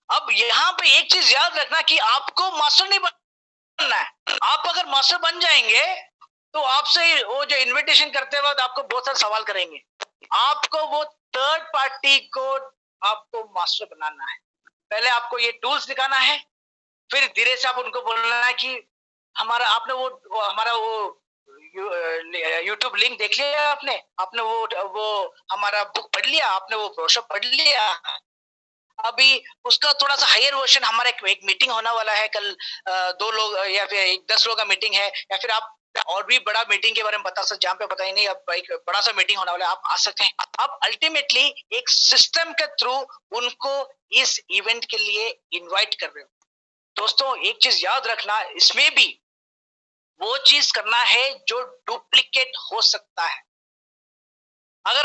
अब यहाँ पे एक चीज याद रखना कि आपको मास्टर नहीं बनना है। आप अगर मास्टर बन जाएंगे तो आपसे वो जो इनविटेशन करते वक्त आपको बहुत सारे सवाल करेंगे। आपको वो थर्ड पार्टी को आपको मास्टर बनाना है। पहले आपको ये टूल्स दिखाना है, फिर धीरे से आप उनको बोलना है कि हमारा आपने वो हमारा वो यूट्यूब लिंक देख लिया, आपने वो हमारा बुक पढ़ लिया, आपने वो ब्रोशर पढ़ लिया। अभी उसका थोड़ा सा हायर वर्जन, हमारा एक मीटिंग होने वाला है कल, 2 लोग या फिर 10 लोग का मीटिंग है, या फिर आप और भी बड़ा मीटिंग के बारे में बता सकते, जहाँ पे पता ही नहीं, अब एक बड़ा सा मीटिंग होने वाला है, आप आ सकते हैं। अब अल्टीमेटली एक सिस्टम के थ्रू उनको इस इवेंट के लिए इनवाइट कर रहे हो। दोस्तों एक चीज याद रखना, इसमें भी वो चीज करना है जो डुप्लीकेट हो सकता है। अगर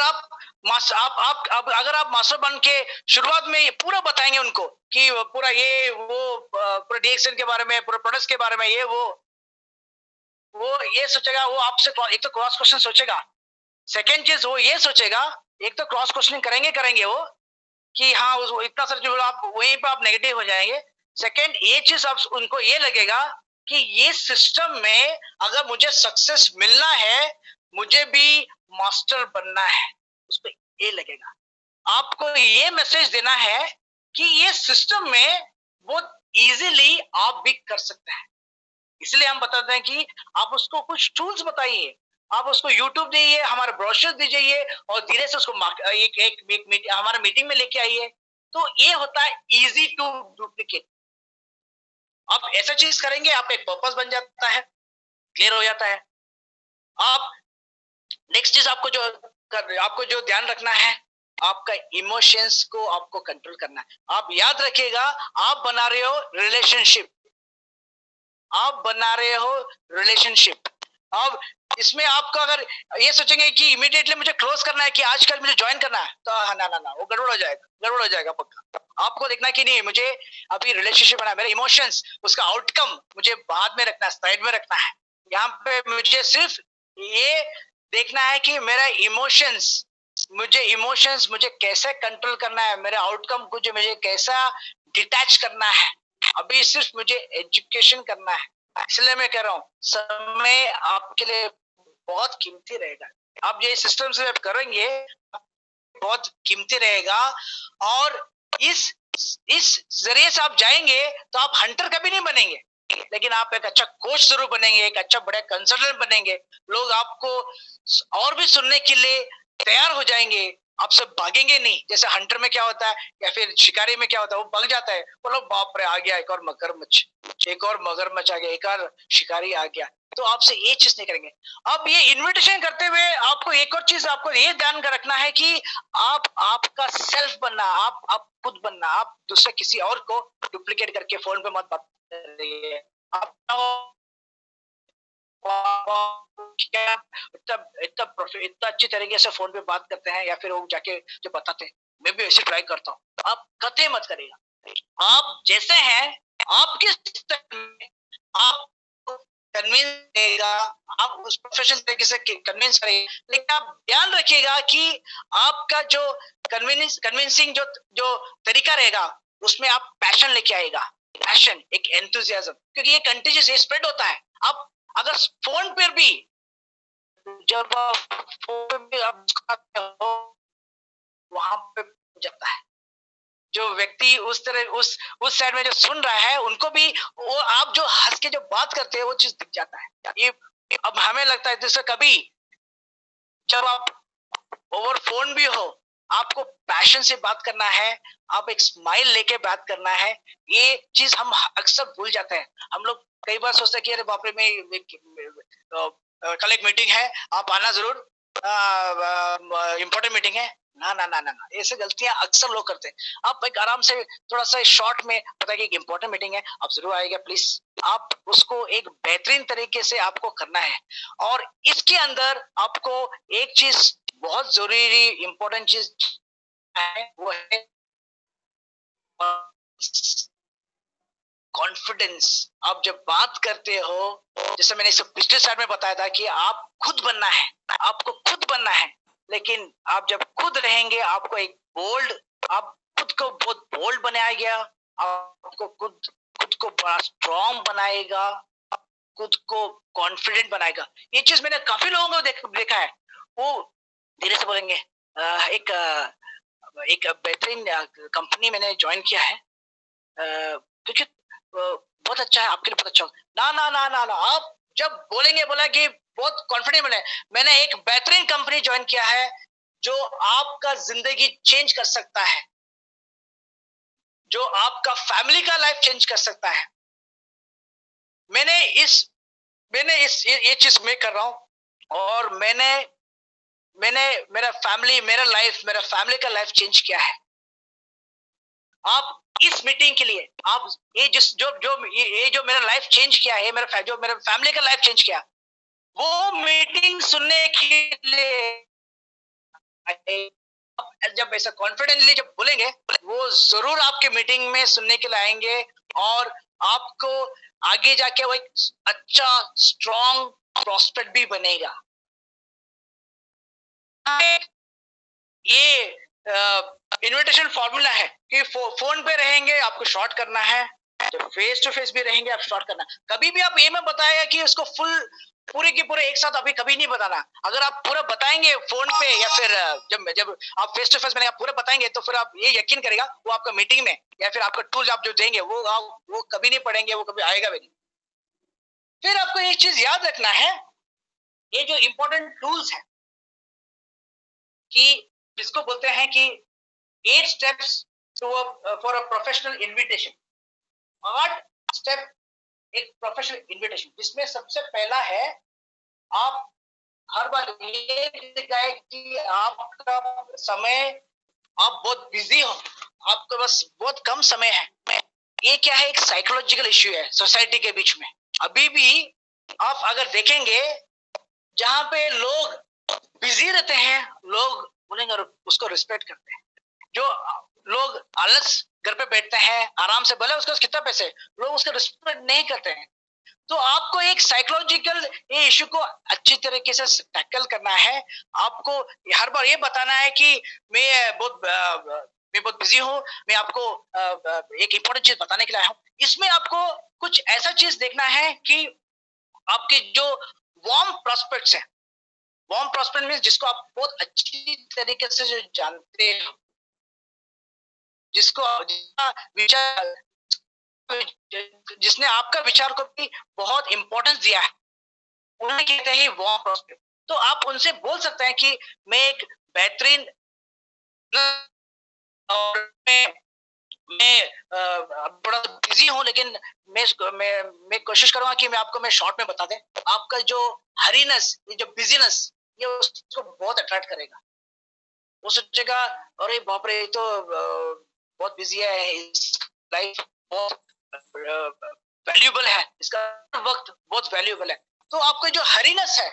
अगर आप मास्टर बन के शुरुआत में ये पूरा बताएंगे उनको कि पूरा ये वो पूरा डिएक्शन के बारे में, पूरा प्रोडक्ट्स के बारे में, ये वो ये सोचेगा, वो आपसे एक तो क्रॉस क्वेश्चन सोचेगा, सेकेंड चीज वो ये सोचेगा एक तो क्रॉस क्वेश्चनिंग करेंगे वो कि हाँ वो इतना सर जो आप वहीं पे आप नेगेटिव हो जाएंगे। सेकंड ये चीज आप उनको ये लगेगा कि ये सिस्टम में अगर मुझे सक्सेस मिलना है, मुझे भी मास्टर बनना है, उस पर ये लगेगा। आपको ये मैसेज देना है कि ये सिस्टम में बहुत इजीली आप भी कर सकते हैं। इसलिए हम बताते हैं कि आप उसको कुछ टूल्स बताइए, आप उसको यूट्यूब दीजिए, हमारे ब्रोशर दीजिए और धीरे से उसको हमारे मीटिंग में लेके आइए। तो ये होता है इजी टू डुप्लीकेट। आप ऐसा चीज करेंगे, आप एक पर्पस बन जाता है, क्लियर हो जाता है। आप नेक्स्ट चीज आपको जो ध्यान रखना है, आपका इमोशंस को आपको कंट्रोल करना है। आप याद रखिएगा, आप बना रहे हो रिलेशनशिप, आप बना रहे हो रिलेशनशिप। अब इसमें आपको अगर ये सोचेंगे कि इमीडिएटली मुझे क्लोज करना है, कि आजकल मुझे ज्वाइन करना है, तो ना ना ना वो गड़बड़ हो जाएगा पक्का। आपको देखना कि नहीं, मुझे अभी रिलेशनशिप बना, मेरे इमोशंस उसका आउटकम मुझे बाद में रखना है, साइड में रखना है। यहाँ पे मुझे सिर्फ ये देखना है कि मेरा इमोशंस मुझे कैसे कंट्रोल करना है, मेरे आउटकम को जो मुझे कैसा डिटैच करना है। अभी सिर्फ मुझे एजुकेशन करना है। इसलिए मैं कह रहा हूँ, समय आपके लिए बहुत कीमती रहेगा। आप ये सिस्टम से करेंगे, बहुत कीमती रहेगा। और इस जरिए से आप जाएंगे तो आप हंटर कभी नहीं बनेंगे, लेकिन आप एक अच्छा कोच जरूर बनेंगे, एक अच्छा बड़ा कंसल्टेंट बनेंगे। लोग आपको और भी सुनने के लिए तैयार हो जाएंगे, आपसे भागेंगे नहीं। जैसे हंटर में क्या होता है या फिर शिकारी में क्या होता है, वो भाग जाता है, बोलो बाप रे आ गया एक और मगरमच्छ, एक और मगरमच्छ आ गया, एक और शिकारी आ गया। तो आपसे ये चीज नहीं करेंगे। अब ये इन्विटेशन करते हुए आपको एक और चीज आपको ये ध्यान कर रखना है कि आपका सेल्फ बनना, आप खुद बनना। आप दूसरे किसी और को डुप्लीकेट करके फोन पे मत बात करिए। आप क्या इतना अच्छी तरीके से फोन पे बात करते हैं, या फिर वो जाके जो बताते हैं, मैं भी ऐसे ट्राई करता हूँ। आप कतई मत करिएगा। आप जैसे हैं, आपके आप कन्विंस करेगा, आप उस प्रोफेशन तरीके से कन्विंस करेगा। लेकिन आप ध्यान रखिएगा कि आपका जो कन्विंसिंग जो तरीका रहेगा, उसमें आप पैशन लेके आएगा। पैशन, एक एंथुसियाज्म, क्योंकि ये कंटेजियस, ये स्प्रेड होता है। आप अगर फोन पर भी, जब फोन पे भी आप हो, वहां पे जाता है जो व्यक्ति उस तरह उस साइड में जो सुन रहा है, उनको भी वो आप जो हंस के जो बात करते हैं वो चीज दिख जाता है। ये अब हमें लगता है जैसे कभी जब आप ओवर फोन भी हो, आपको पैशन से बात करना है, आप एक स्माइल लेके बात करना है। ये चीज हम अक्सर भूल जाते हैं। हम लोग कई बार सोचते हैं कि अरे बाप रे, कल एक मीटिंग है, आप आना जरूर, इम्पोर्टेंट मीटिंग है। ना ना ना ना ना, ऐसे गलतियां अक्सर लोग करते हैं। आप एक आराम से थोड़ा सा शॉर्ट में पता है कि एक इम्पोर्टेंट मीटिंग है, आप जरूर आएगा प्लीज। आप उसको एक बेहतरीन तरीके से आपको करना है। और इसके अंदर आपको एक चीज बहुत जरूरी इंपॉर्टेंट चीज है, वो है कॉन्फिडेंस। आप जब बात करते हो, जैसे मैंने इस पिछले स्लाइड में बताया था कि आप खुद बनना है, आपको खुद बनना है। लेकिन आप जब खुद रहेंगे, आपको एक बोल्ड, आप खुद को बहुत बोल्ड बनाएगा, आपको खुद खुद को बड़ा स्ट्रॉन्ग बनाएगा, खुद को कॉन्फिडेंट बनाएगा। ये चीज मैंने काफी लोगों को देखा है। वो धीरे से बोलेंगे। एक एक बेहतरीन कंपनी मैंने ज्वाइन किया है, क्योंकि बहुत अच्छा है, आपके लिए बहुत अच्छा होगा। ना ना ना ना ना, आप जब बोलेंगे, बोला कि बहुत कॉन्फिडेंट बने, मैंने एक बेहतरीन कंपनी ज्वाइन किया है जो आपका जिंदगी चेंज कर सकता है, जो आपका फैमिली का लाइफ चेंज कर सकता है। मैंने ये चीज मैं कर रहा हूं, और मैंने मेरा फैमिली का लाइफ चेंज किया है। आप इस मीटिंग के लिए, आप ये जो मेरा लाइफ चेंज किया है, जो मेरा फैमिली का लाइफ चेंज किया, वो मीटिंग सुनने के लिए जब ऐसा कॉन्फिडेंटली जब बोलेंगे, वो जरूर आपके मीटिंग में सुनने के लिए आएंगे, और आपको आगे जाके वो एक अच्छा स्ट्रॉन्ग प्रॉस्पेक्ट भी बनेगा। ये इन्विटेशन फॉर्मूला है कि फोन पे रहेंगे आपको शॉर्ट करना है, तो फेस टू फेस भी रहेंगे आप शॉर्ट करना। कभी भी आप ये मत बताएगा कि उसको फुल पूरे के पूरे एक साथ अभी कभी नहीं बताना। अगर आप पूरा बताएंगे फोन पे या फिर जब जब आप फेस टू फेस में आप पूरा बताएंगे तो फिर आप ये यकीन करेगा वो आपका मीटिंग में या फिर आपका टूल्स आप जो देंगे वो कभी नहीं पढ़ेंगे, वो कभी आएगा भी नहीं। फिर आपको एक चीज याद रखना है, ये जो इंपॉर्टेंट टूल्स है कि जिसको बोलते हैं कि 8 steps to for a professional invitation. 8 step एक प्रोफेशनल इनविटेशन, जिसमें सबसे पहला है आप हर बार ये दिखाए कि आपका समय, आप बहुत बिजी हो, आपके बस बहुत कम समय है। ये क्या है, एक साइकोलॉजिकल इश्यू है सोसाइटी के बीच में। अभी भी आप अगर देखेंगे जहां पे लोग बिजी रहते हैं, लोग बोलेंगे और उसको रिस्पेक्ट करते हैं। जो लोग आलस घर पे बैठते हैं आराम से, भले उसके पास कितना पैसे, लोग उसका रिस्पेक्ट नहीं करते हैं। तो आपको एक साइकोलॉजिकल ये इश्यू को अच्छी तरीके से टैकल करना है। आपको हर बार ये बताना है कि मैं बहुत बिजी हूँ, मैं आपको एक इंपॉर्टेंट चीज बताने के लिए आया हूँ। इसमें आपको कुछ ऐसा चीज देखना है कि आपके जो वार्म प्रोस्पेक्ट्स है, वार्म प्रोस्पेक्ट मीन्स जिसको आप बहुत अच्छी तरीके से जो जानते हो, जिसको विचार, जिसने आपका विचार को भी बहुत इंपॉर्टेंस दिया है, उन्हें कहते हैं वार्म प्रोस्पेक्ट। तो आप उनसे बोल सकते हैं कि मैं एक बेहतरीन और मैं थोड़ा बिजी हूँ, लेकिन मैं कोशिश करूंगा कि मैं शॉर्ट में बता दें। आपका जो हरीनेस, ये जो बिजीनेस, ये उसको बहुत अट्रैक्ट करेगा। वो सोचेगा अरे बाप रे, ये तो बहुत बिजी है, इस लाइफ बहुत वैल्यूएबल है, इसका वक्त बहुत वैल्यूएबल है। तो आपका जो हरीनेस है,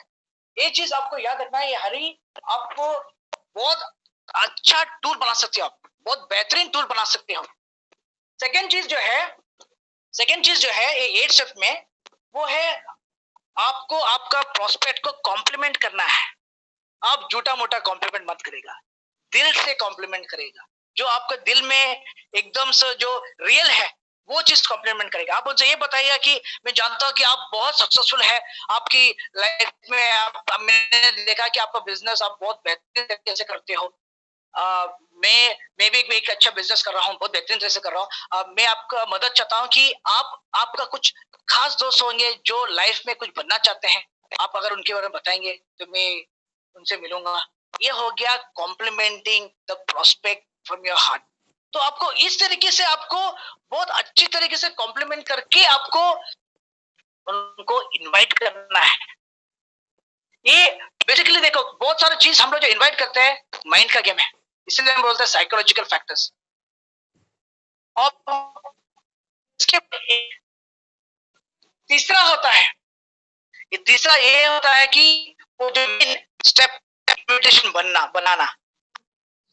ये चीज आपको याद रखना है। ये हरी आपको बहुत अच्छा टूल बना सकते हो, आप बहुत बेहतरीन टूल बना सकते हो। सेकेंड चीज जो है ये 8 स्टेप में, वो है आपको आपका प्रोस्पेक्ट को कॉम्प्लीमेंट करना है। आप झूठा मोटा कॉम्प्लीमेंट मत करेगा, दिल से कॉम्प्लीमेंट करेगा। जो आपका दिल में एकदम से जो रियल है वो चीज कॉम्प्लीमेंट करेगा। आप उनसे ये बताइएगा कि मैं जानता हूँ कि आप बहुत सक्सेसफुल है आपकी लाइफ में, मैंने देखा कि आपका बिजनेस आप बहुत बेहतरीन तरीके से करते हो। मैं भी एक अच्छा बिजनेस कर रहा हूँ, बहुत बेहतरीन तरह से कर रहा हूँ। मैं आपका मदद चाहता हूँ कि आपका कुछ खास दोस्त होंगे जो लाइफ में कुछ बनना चाहते हैं, आप अगर उनके बारे में बताएंगे तो मैं उनसे मिलूंगा। ये हो गया complimenting the prospect from your heart. तो आपको इस तरीके से आपको बहुत अच्छी तरीके से कॉम्प्लीमेंट करके आपको उनको इनवाइट करना है। ये बेसिकली देखो, बहुत सारी चीज हम लोग जो इनवाइट करते हैं माइंड का गेम है, इसलिए हम बोलते हैं साइकोलॉजिकल फैक्टर्स। और इसके तीसरा होता है, ये तीसरा ये होता है कि वो जो स्टेप इन्विटेशन बनाना।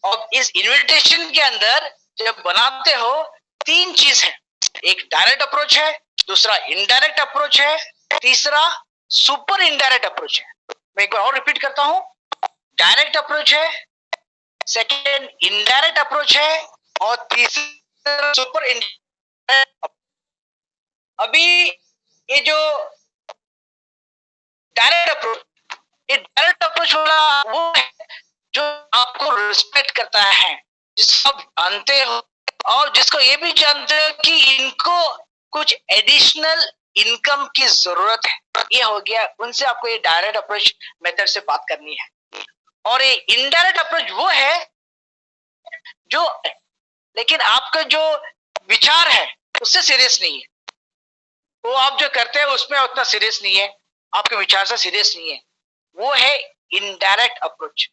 और इस इन्विटेशन के अंदर जब बनाते हो 3 चीज है, एक डायरेक्ट अप्रोच है, दूसरा इनडायरेक्ट अप्रोच है, तीसरा सुपर इनडायरेक्ट अप्रोच है। मैं एक बार और रिपीट करता हूं, डायरेक्ट अप्रोच है, सेकेंड इनडायरेक्ट अप्रोच है, और तीसरा सुपर इनडायरेक्ट। अभी ये जो डायरेक्ट अप्रोच, ये डायरेक्ट अप्रोच वाला वो है जो आपको रिस्पेक्ट करता है, जिसको आप जानते हो और जिसको ये भी जानते हो कि इनको कुछ एडिशनल इनकम की जरूरत है। ये हो गया, उनसे आपको ये डायरेक्ट अप्रोच मेथड से बात करनी है। और ये इनडायरेक्ट अप्रोच वो है जो, लेकिन आपका जो विचार है उससे सीरियस नहीं है, वो आप जो करते हैं उसमें उतना सीरियस नहीं है, आपके विचार से सीरियस नहीं है, वो है इनडायरेक्ट अप्रोच।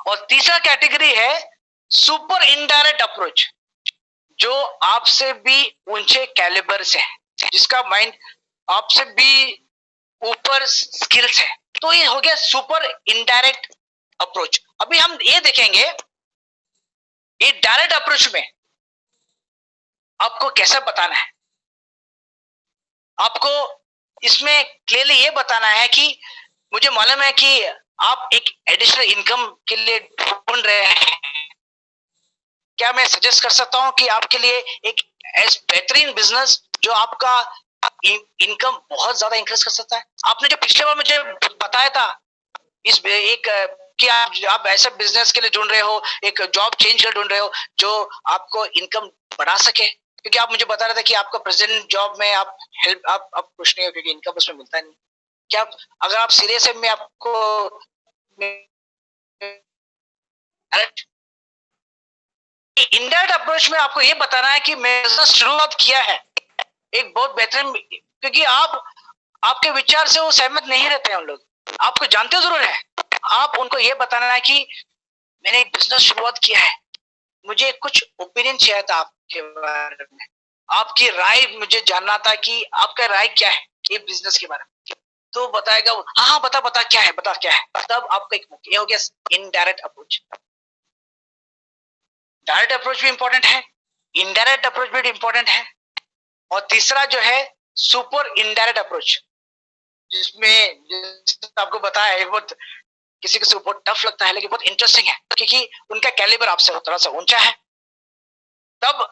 और तीसरा कैटेगरी है सुपर इनडायरेक्ट अप्रोच, जो आपसे भी ऊंचे कैलिबर से है, जिसका माइंड आपसे भी ऊपर स्किल्स है। तो ये हो गया सुपर इनडायरेक्ट अप्रोच। अभी हम ये देखेंगे ये डायरेक्ट अप्रोच में आपको कैसे बताना है। आपको इसमें क्लियरली ये बताना है कि मुझे मालूम है कि आप एक एडिशनल इनकम के लिए ढूंढ रहे हैं, क्या मैं सजेस्ट कर सकता हूं कि आपके लिए एक बेहतरीन बिजनेस जो आपका इनकम बहुत ज्यादा इंक्रीज कर सकता है। आपने जो पिछले बार मुझे बताया था इस एक कि आप ऐसे बिजनेस के लिए ढूंढ रहे हो, एक जॉब चेंज कर ढूंढ रहे हो जो आपको इनकम बढ़ा सके, क्योंकि आप मुझे बता रहे थे कि आपका प्रेजेंट जॉब में आप हेल्प आप खुश नहीं हो क्योंकि इनकम उसमें मिलता नहीं। क्या अगर आप सीरियस है, मैं आपको इनडायरेक्ट अप्रोच में आपको ये बताना है कि मैंने शुरुआत किया है एक बहुत बेहतरीन, क्योंकि आप आपके विचार से वो सहमत नहीं रहते हैं उन लोग, आपको जानते जरूर है। आप उनको ये बताना है कि मैंने एक बिजनेस शुरुआत किया है, मुझे कुछ ओपिनियन चाहिए था आपके बारे में, आपकी राय मुझे जानना था कि आपका राय क्या है ये बिजनेस के बारे में। तो बताएगा वो, हाँ हाँ बता बता क्या है, बता क्या है। तब आपका एक ये हो गया इनडायरेक्ट अप्रोच। डायरेक्ट अप्रोच भी इंपॉर्टेंट है, इनडायरेक्ट अप्रोच भी इंपॉर्टेंट है, और तीसरा जो है सुपर इनडायरेक्ट अप्रोच, जिसमें आपको बताया है बहुत किसी किसी को बहुत टफ लगता है लेकिन बहुत इंटरेस्टिंग है क्योंकि उनका कैलिबर आपसे थोड़ा सा ऊंचा है। तब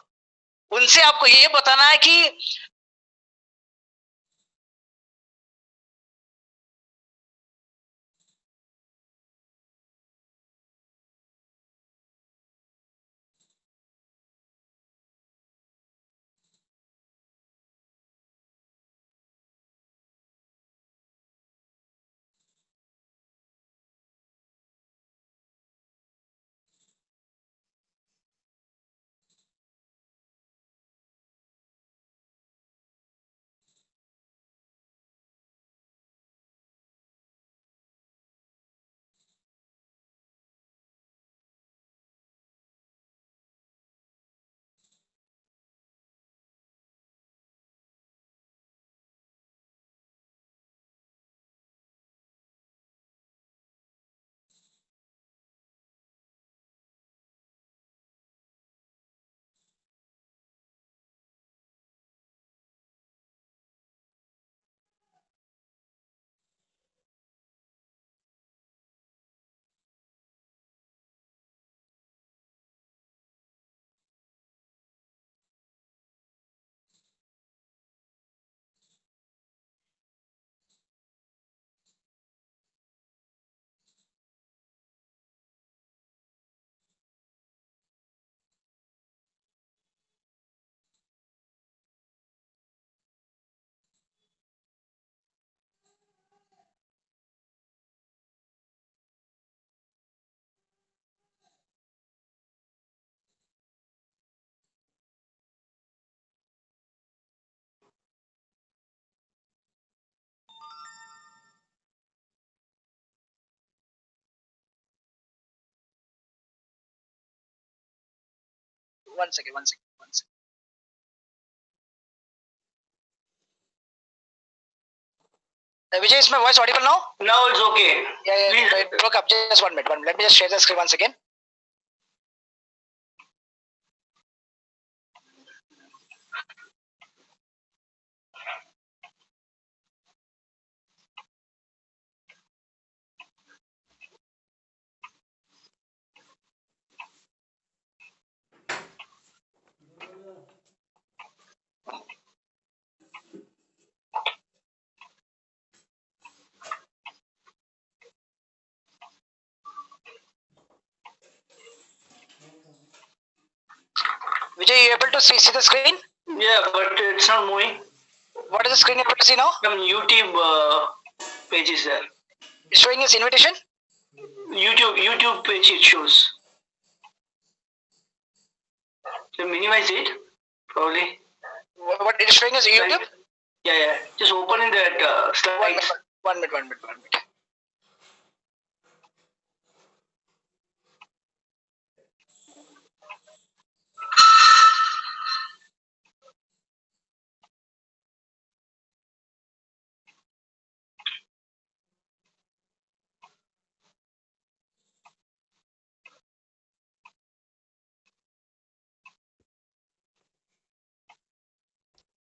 उनसे आपको ये बताना है कि one second one second one second, Vijay, is my voice audible now? Now it's okay. Yeah, it broke up. Just 1 minute. Let me just share the screen once again. Vijay, you able to see the screen? Yeah, but it's not moving. What is the screen you able to see now? Some YouTube page is there. It's showing us invitation? YouTube page it shows. So minimize it, probably. What it is showing us YouTube? Yeah. Just open in that slides. 1 minute.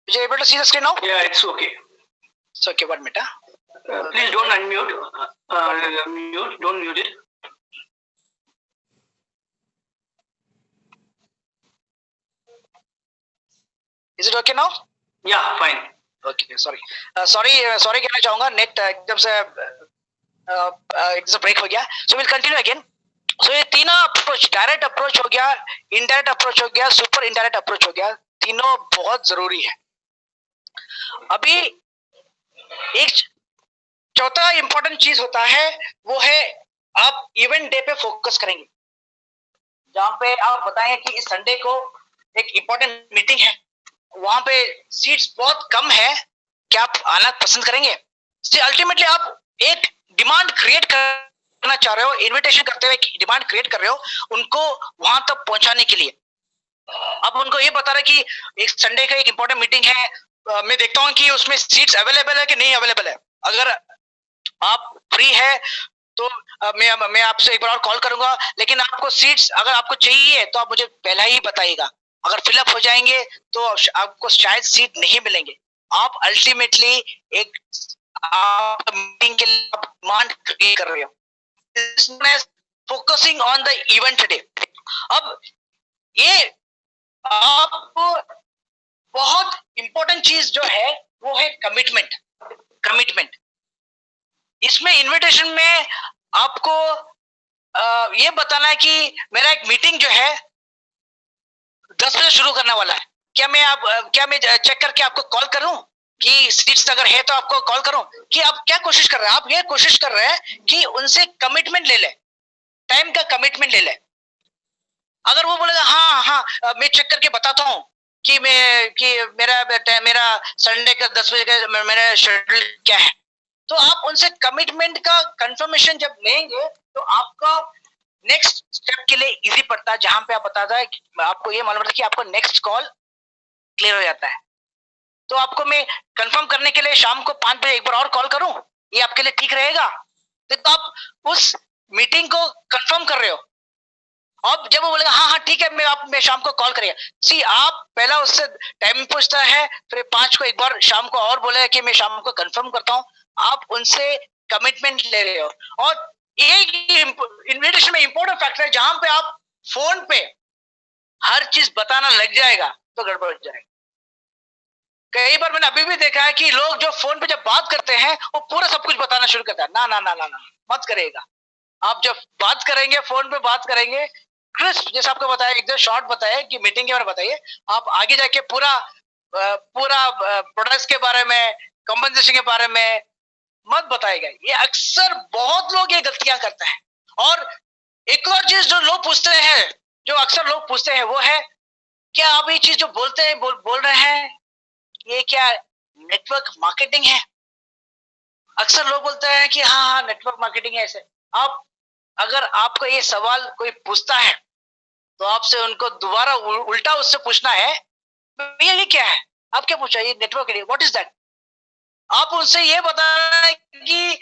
Vijay, able to see the screen now? Yeah, it's okay. It's okay, 1 minute. Please don't unmute. Don't mute it. Is it okay now? Yeah, fine. Okay, sorry कहना चाहूंगा, नेट एकदम से ब्रेक हो गया. So will continue again. So ये तीनों अप्रोच, डायरेक्ट अप्रोच हो गया, इनडायरेक्ट अप्रोच हो गया, सुपर इनडायरेक्ट अप्रोच हो गया, तीनों बहुत जरूरी है. अभी एक चौथा इंपॉर्टेंट चीज होता है, वो है आप इवेंट डे पे फोकस करेंगे, जहां पे आप बताएंगे कि इस संडे को एक इंपॉर्टेंट मीटिंग है, वहां पे सीट्स बहुत कम है, क्या आप आना पसंद करेंगे? अल्टीमेटली आप एक डिमांड क्रिएट करना चाह रहे हो, इनविटेशन करते हुए डिमांड क्रिएट कर रहे हो उनको वहां तक पहुंचाने के लिए. आप उनको ये बता रहे कि एक संडे का एक इंपॉर्टेंट मीटिंग है, मैं देखता हूं कि उसमें सीट्स अवेलेबल है कि नहीं अवेलेबल है. अगर आप फ्री है तो मैं आपसे एक बार और कॉल करूंगा, लेकिन आपको सीट्स अगर आपको चाहिए तो आप मुझे पहले ही बताइएगा. अगर फिलअप हो जाएंगे तो आपको शायद सीट नहीं मिलेंगे. आप अल्टीमेटली एक मीटिंग के लिए डिमांड क्रिएट कर रहे हो, focusing on the event day. अब ये आपको बहुत इंपॉर्टेंट चीज जो है वो है कमिटमेंट. इसमें इनविटेशन में आपको ये बताना है कि मेरा एक मीटिंग जो है 10 बजे शुरू करने वाला है, क्या मैं चेक करके आपको कॉल करूं कि सीट्स अगर है तो आपको कॉल करूं? कि आप क्या कोशिश कर रहे हैं? आप ये कोशिश कर रहे हैं कि उनसे कमिटमेंट ले ले, टाइम का कमिटमेंट ले ले. अगर वो बोलेगा हाँ मैं चेक करके बताता हूँ कि मेरा संडे का 10 बजे का मेरा शेड्यूल क्या है, तो आप उनसे कमिटमेंट का कंफर्मेशन जब लेंगे तो आपका नेक्स्ट स्टेप के लिए इजी पड़ता है, जहां पे आप बताता है आपको ये मालूम है कि आपको नेक्स्ट कॉल क्लियर हो जाता है. तो आपको मैं कंफर्म करने के लिए शाम को 5 बजे एक बार और कॉल करूं, ये आपके लिए ठीक रहेगा? तो आप उस मीटिंग को कंफर्म कर रहे हो. अब जब वो बोलेगा हाँ ठीक है, मैं शाम को कॉल करेगा, सी आप पहला उससे टाइम पूछता है, फिर 5 को एक बार शाम को और बोलेगा कि मैं शाम को कंफर्म करता हूं. आप उनसे कमिटमेंट ले रहे हो. और एक इन्विटेशन में इंपॉर्टेंट फैक्टर है, जहां पे आप फोन पे हर चीज बताना लग जाएगा तो गड़बड़ हो जाएगा. कई बार मैंने अभी भी देखा है कि लोग जो फोन पे जब बात करते हैं वो पूरा सब कुछ बताना शुरू करता है. ना मत करेगा. आप जब बात करेंगे, फोन पे बात करेंगे, क्रिस्प जैसे आपको बताया, एकदम शॉर्ट बताया कि मीटिंग के बारे में बताइए. आप आगे जाके पूरा प्रोडक्ट्स के बारे में, कंपनसेशन के बारे में मत बताएगा. ये अक्सर बहुत लोग ये गलतियां करते हैं. और एक और चीज जो लोग पूछते हैं, जो अक्सर लोग पूछते हैं, वो है क्या आप ये चीज जो बोलते हैं बोल रहे हैं, ये क्या नेटवर्क मार्केटिंग है? अक्सर लोग बोलते हैं कि हाँ नेटवर्क मार्केटिंग है. ऐसे आप अगर आपको ये सवाल कोई पूछता है तो आपसे उनको दोबारा उल्टा उससे पूछना है, भैया ये क्या है, आप क्या पूछा, ये नेटवर्क व्हाट इज दैट? आप उनसे ये बताना है कि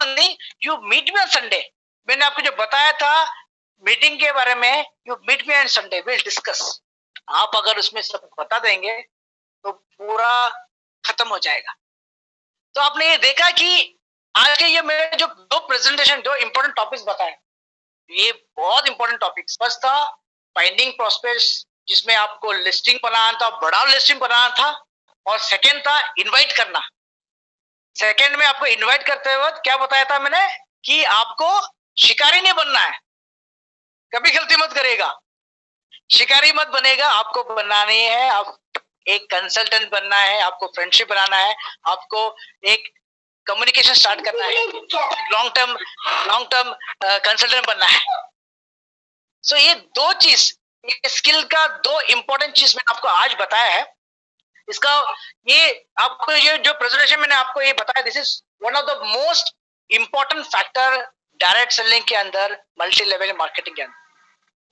नहीं, you meet me on Sunday. मैंने आपको जो बताया था मीटिंग के बारे में, you meet me on Sunday, will discuss. आप अगर उसमें सब बता देंगे तो पूरा खत्म हो जाएगा. तो आपने ये देखा कि आज के ये मेरे जो दो प्रेजेंटेशन, दो इंपॉर्टेंट टॉपिक्स बताए, ये बहुत इंपॉर्टेंट टॉपिक्स. फर्स्ट था फाइंडिंग प्रोस्पेक्ट्स, जिसमें आपको लिस्टिंग बनाना था, बड़ा लिस्टिंग बनाना था. और सेकेंड था इनवाइट करना. सेकेंड में आपको इनवाइट करते वक्त क्या बताया था मैंने कि आपको शिकारी नहीं बनना है. कभी गलती मत करेगा, शिकारी मत बनेगा. आपको बनानी है, आप एक कंसल्टेंट बनना है, आपको फ्रेंडशिप बनाना है, आपको एक कम्युनिकेशन स्टार्ट करना है, लॉन्ग टर्म कंसल्टेंट बनना है. सो ये दो चीज, ये स्किल का दो इंपॉर्टेंट चीज मैंने आपको आज बताया है. इसका ये आपको ये जो प्रेजेंटेशन मैंने आपको ये बताया, this is one of the most important factor direct selling के अंदर, मल्टी लेवल मार्केटिंग के अंदर.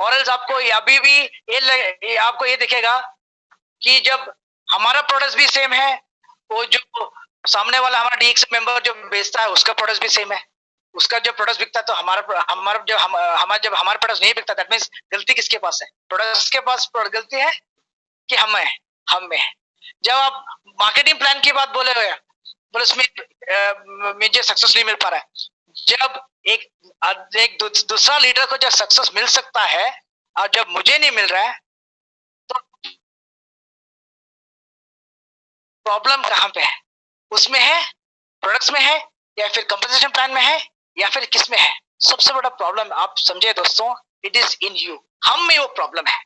और एल्स आपको अभी भी आपको ये दिखेगा कि जब हमारा प्रोडक्ट भी सेम है, वो जो सामने वाला हमारा डीएक्स मेंबर जो बेचता है उसका प्रोडक्ट भी सेम है, उसका जो प्रोडक्ट बिकता है, तो हमारा जब हमारा प्रोडक्ट नहीं बिकता, दैट मींस गलती किसके पास है? प्रोडक्ट के पास गलती है कि हम में है. जब आप मार्केटिंग प्लान की बात बोले हुए, बोले उसमें मुझे सक्सेस नहीं मिल पा रहा है। जब एक दूसरा लीडर को जब सक्सेस मिल सकता है और जब मुझे नहीं मिल रहा है, तो प्रॉब्लम कहाँ पे है? उसमें है, प्रोडक्ट्स में है, या फिर कंपनसेशन प्लान में है, या फिर किस में है? सबसे बड़ा प्रॉब्लम आप समझे दोस्तों, इट इज इन यू, हम में वो प्रॉब्लम है।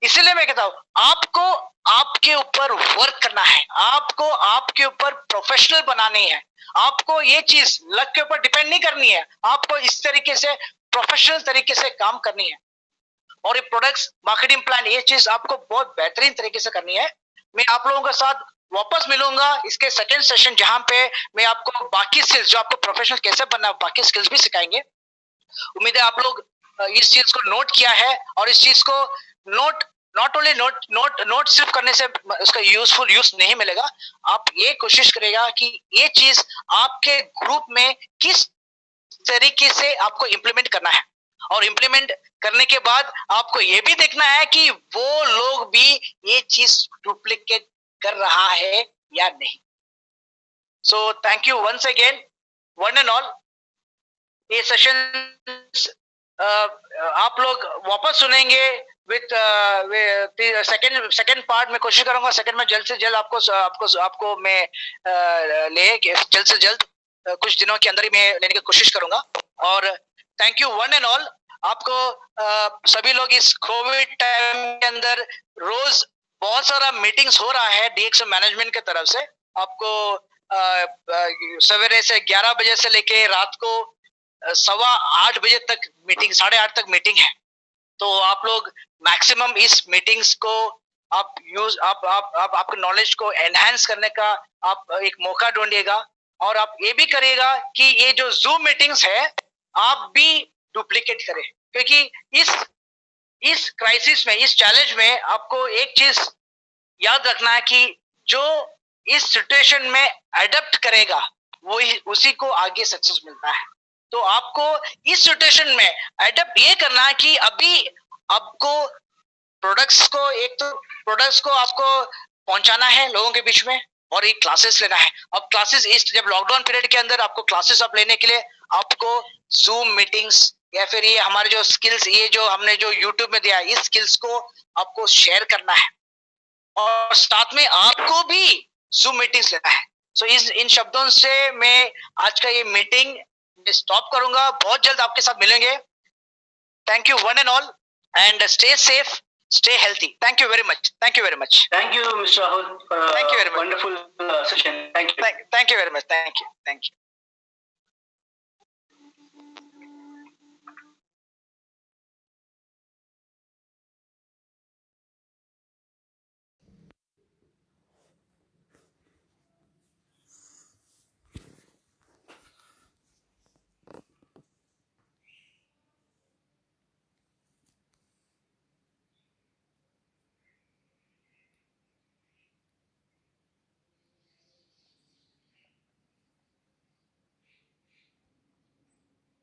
इसीलिए मैं कहता हूं, आपको आपके ऊपर वर्क करना है, आपको आपके ऊपर प्रोफेशनल बनानी है, आपको ये चीज लक के ऊपर डिपेंड नहीं करनी है, आपको इस तरीके से प्रोफेशनल तरीके से काम करनी है। और ये प्रोडक्ट्स मार्केटिंग प्लान, ये चीज आपको बहुत बेहतरीन तरीके से करनी है। मैं आप लोगों के साथ वापस मिलूंगा इसके सेकंड सेशन, जहां पे मैं आपको बाकी स्किल्स, जो आपको प्रोफेशनल कैसे बनना है, बाकी स्किल्स भी सिखाएंगे। उम्मीद है आप लोग इस चीज को नोट किया है, और इस चीज को नॉट ओनली नोट सिर्फ करने से उसका यूजफुल यूज नहीं मिलेगा। आप ये कोशिश करेगा कि ये चीज आपके ग्रुप में किस तरीके से आपको इंप्लीमेंट करना है, और इंप्लीमेंट करने के बाद आपको ये भी देखना है कि वो लोग भी ये चीज डुप्लीकेट कर रहा है या नहीं। So thank you once again, one and all. ये सेशन आप लोग वापस सुनेंगे विथ सेकंड पार्ट में। कोशिश करूंगा सेकंड में जल्द से जल्द आपको मैं जल्द से जल्द कुछ दिनों के अंदर ही मैं लेने की कोशिश करूंगा। और thank you one and all. आपको सभी लोग इस कोविड टाइम के अंदर रोज बहुत सारा मीटिंग्स हो रहा है डीएक्सएम मैनेजमेंट की तरफ से। आपको सवेरे से 11 बजे से लेके रात को 8:15 बजे तक मीटिंग, 8:30 तक मीटिंग है। तो आप लोग मैक्सिमम इस मीटिंग्स को आप आपके नॉलेज को एनहांस करने का आप एक मौका ढूंढिएगा। और आप ये भी करिएगा कि ये जो जूम मीटिंग्स है आप भी डुप्लीकेट करें, क्योंकि इस क्राइसिस में, इस चैलेंज में आपको एक चीज याद रखना है कि जो इस सिचुएशन में अडेप्ट करेगा वही उसी को आगे सक्सेस मिलता है। तो आपको इस सिचुएशन में अडेप्ट ये करना है कि अभी आपको प्रोडक्ट्स को आपको पहुंचाना है लोगों के बीच में, और एक क्लासेस लेना है। अब क्लासेस इस जब लॉकडाउन पीरियड के अंदर आपको क्लासेस आप लेने के लिए आपको जूम मीटिंग्स या फिर ये हमारे जो स्किल्स, ये जो हमने जो यूट्यूब में दिया है, इस स्किल्स को आपको शेयर करना है, और साथ में आपको भी जूम मीटिंग्स लेना है। सो इन शब्दों से मैं आज का ये मीटिंग स्टॉप करूंगा। बहुत जल्द आपके साथ मिलेंगे। Thank you one and all, and stay safe, stay healthy. Thank you very much. Thank you very much. Thank you, Mr. Rahul, for Thank you very much. wonderful session. Thank you. Thank you very much. Thank you.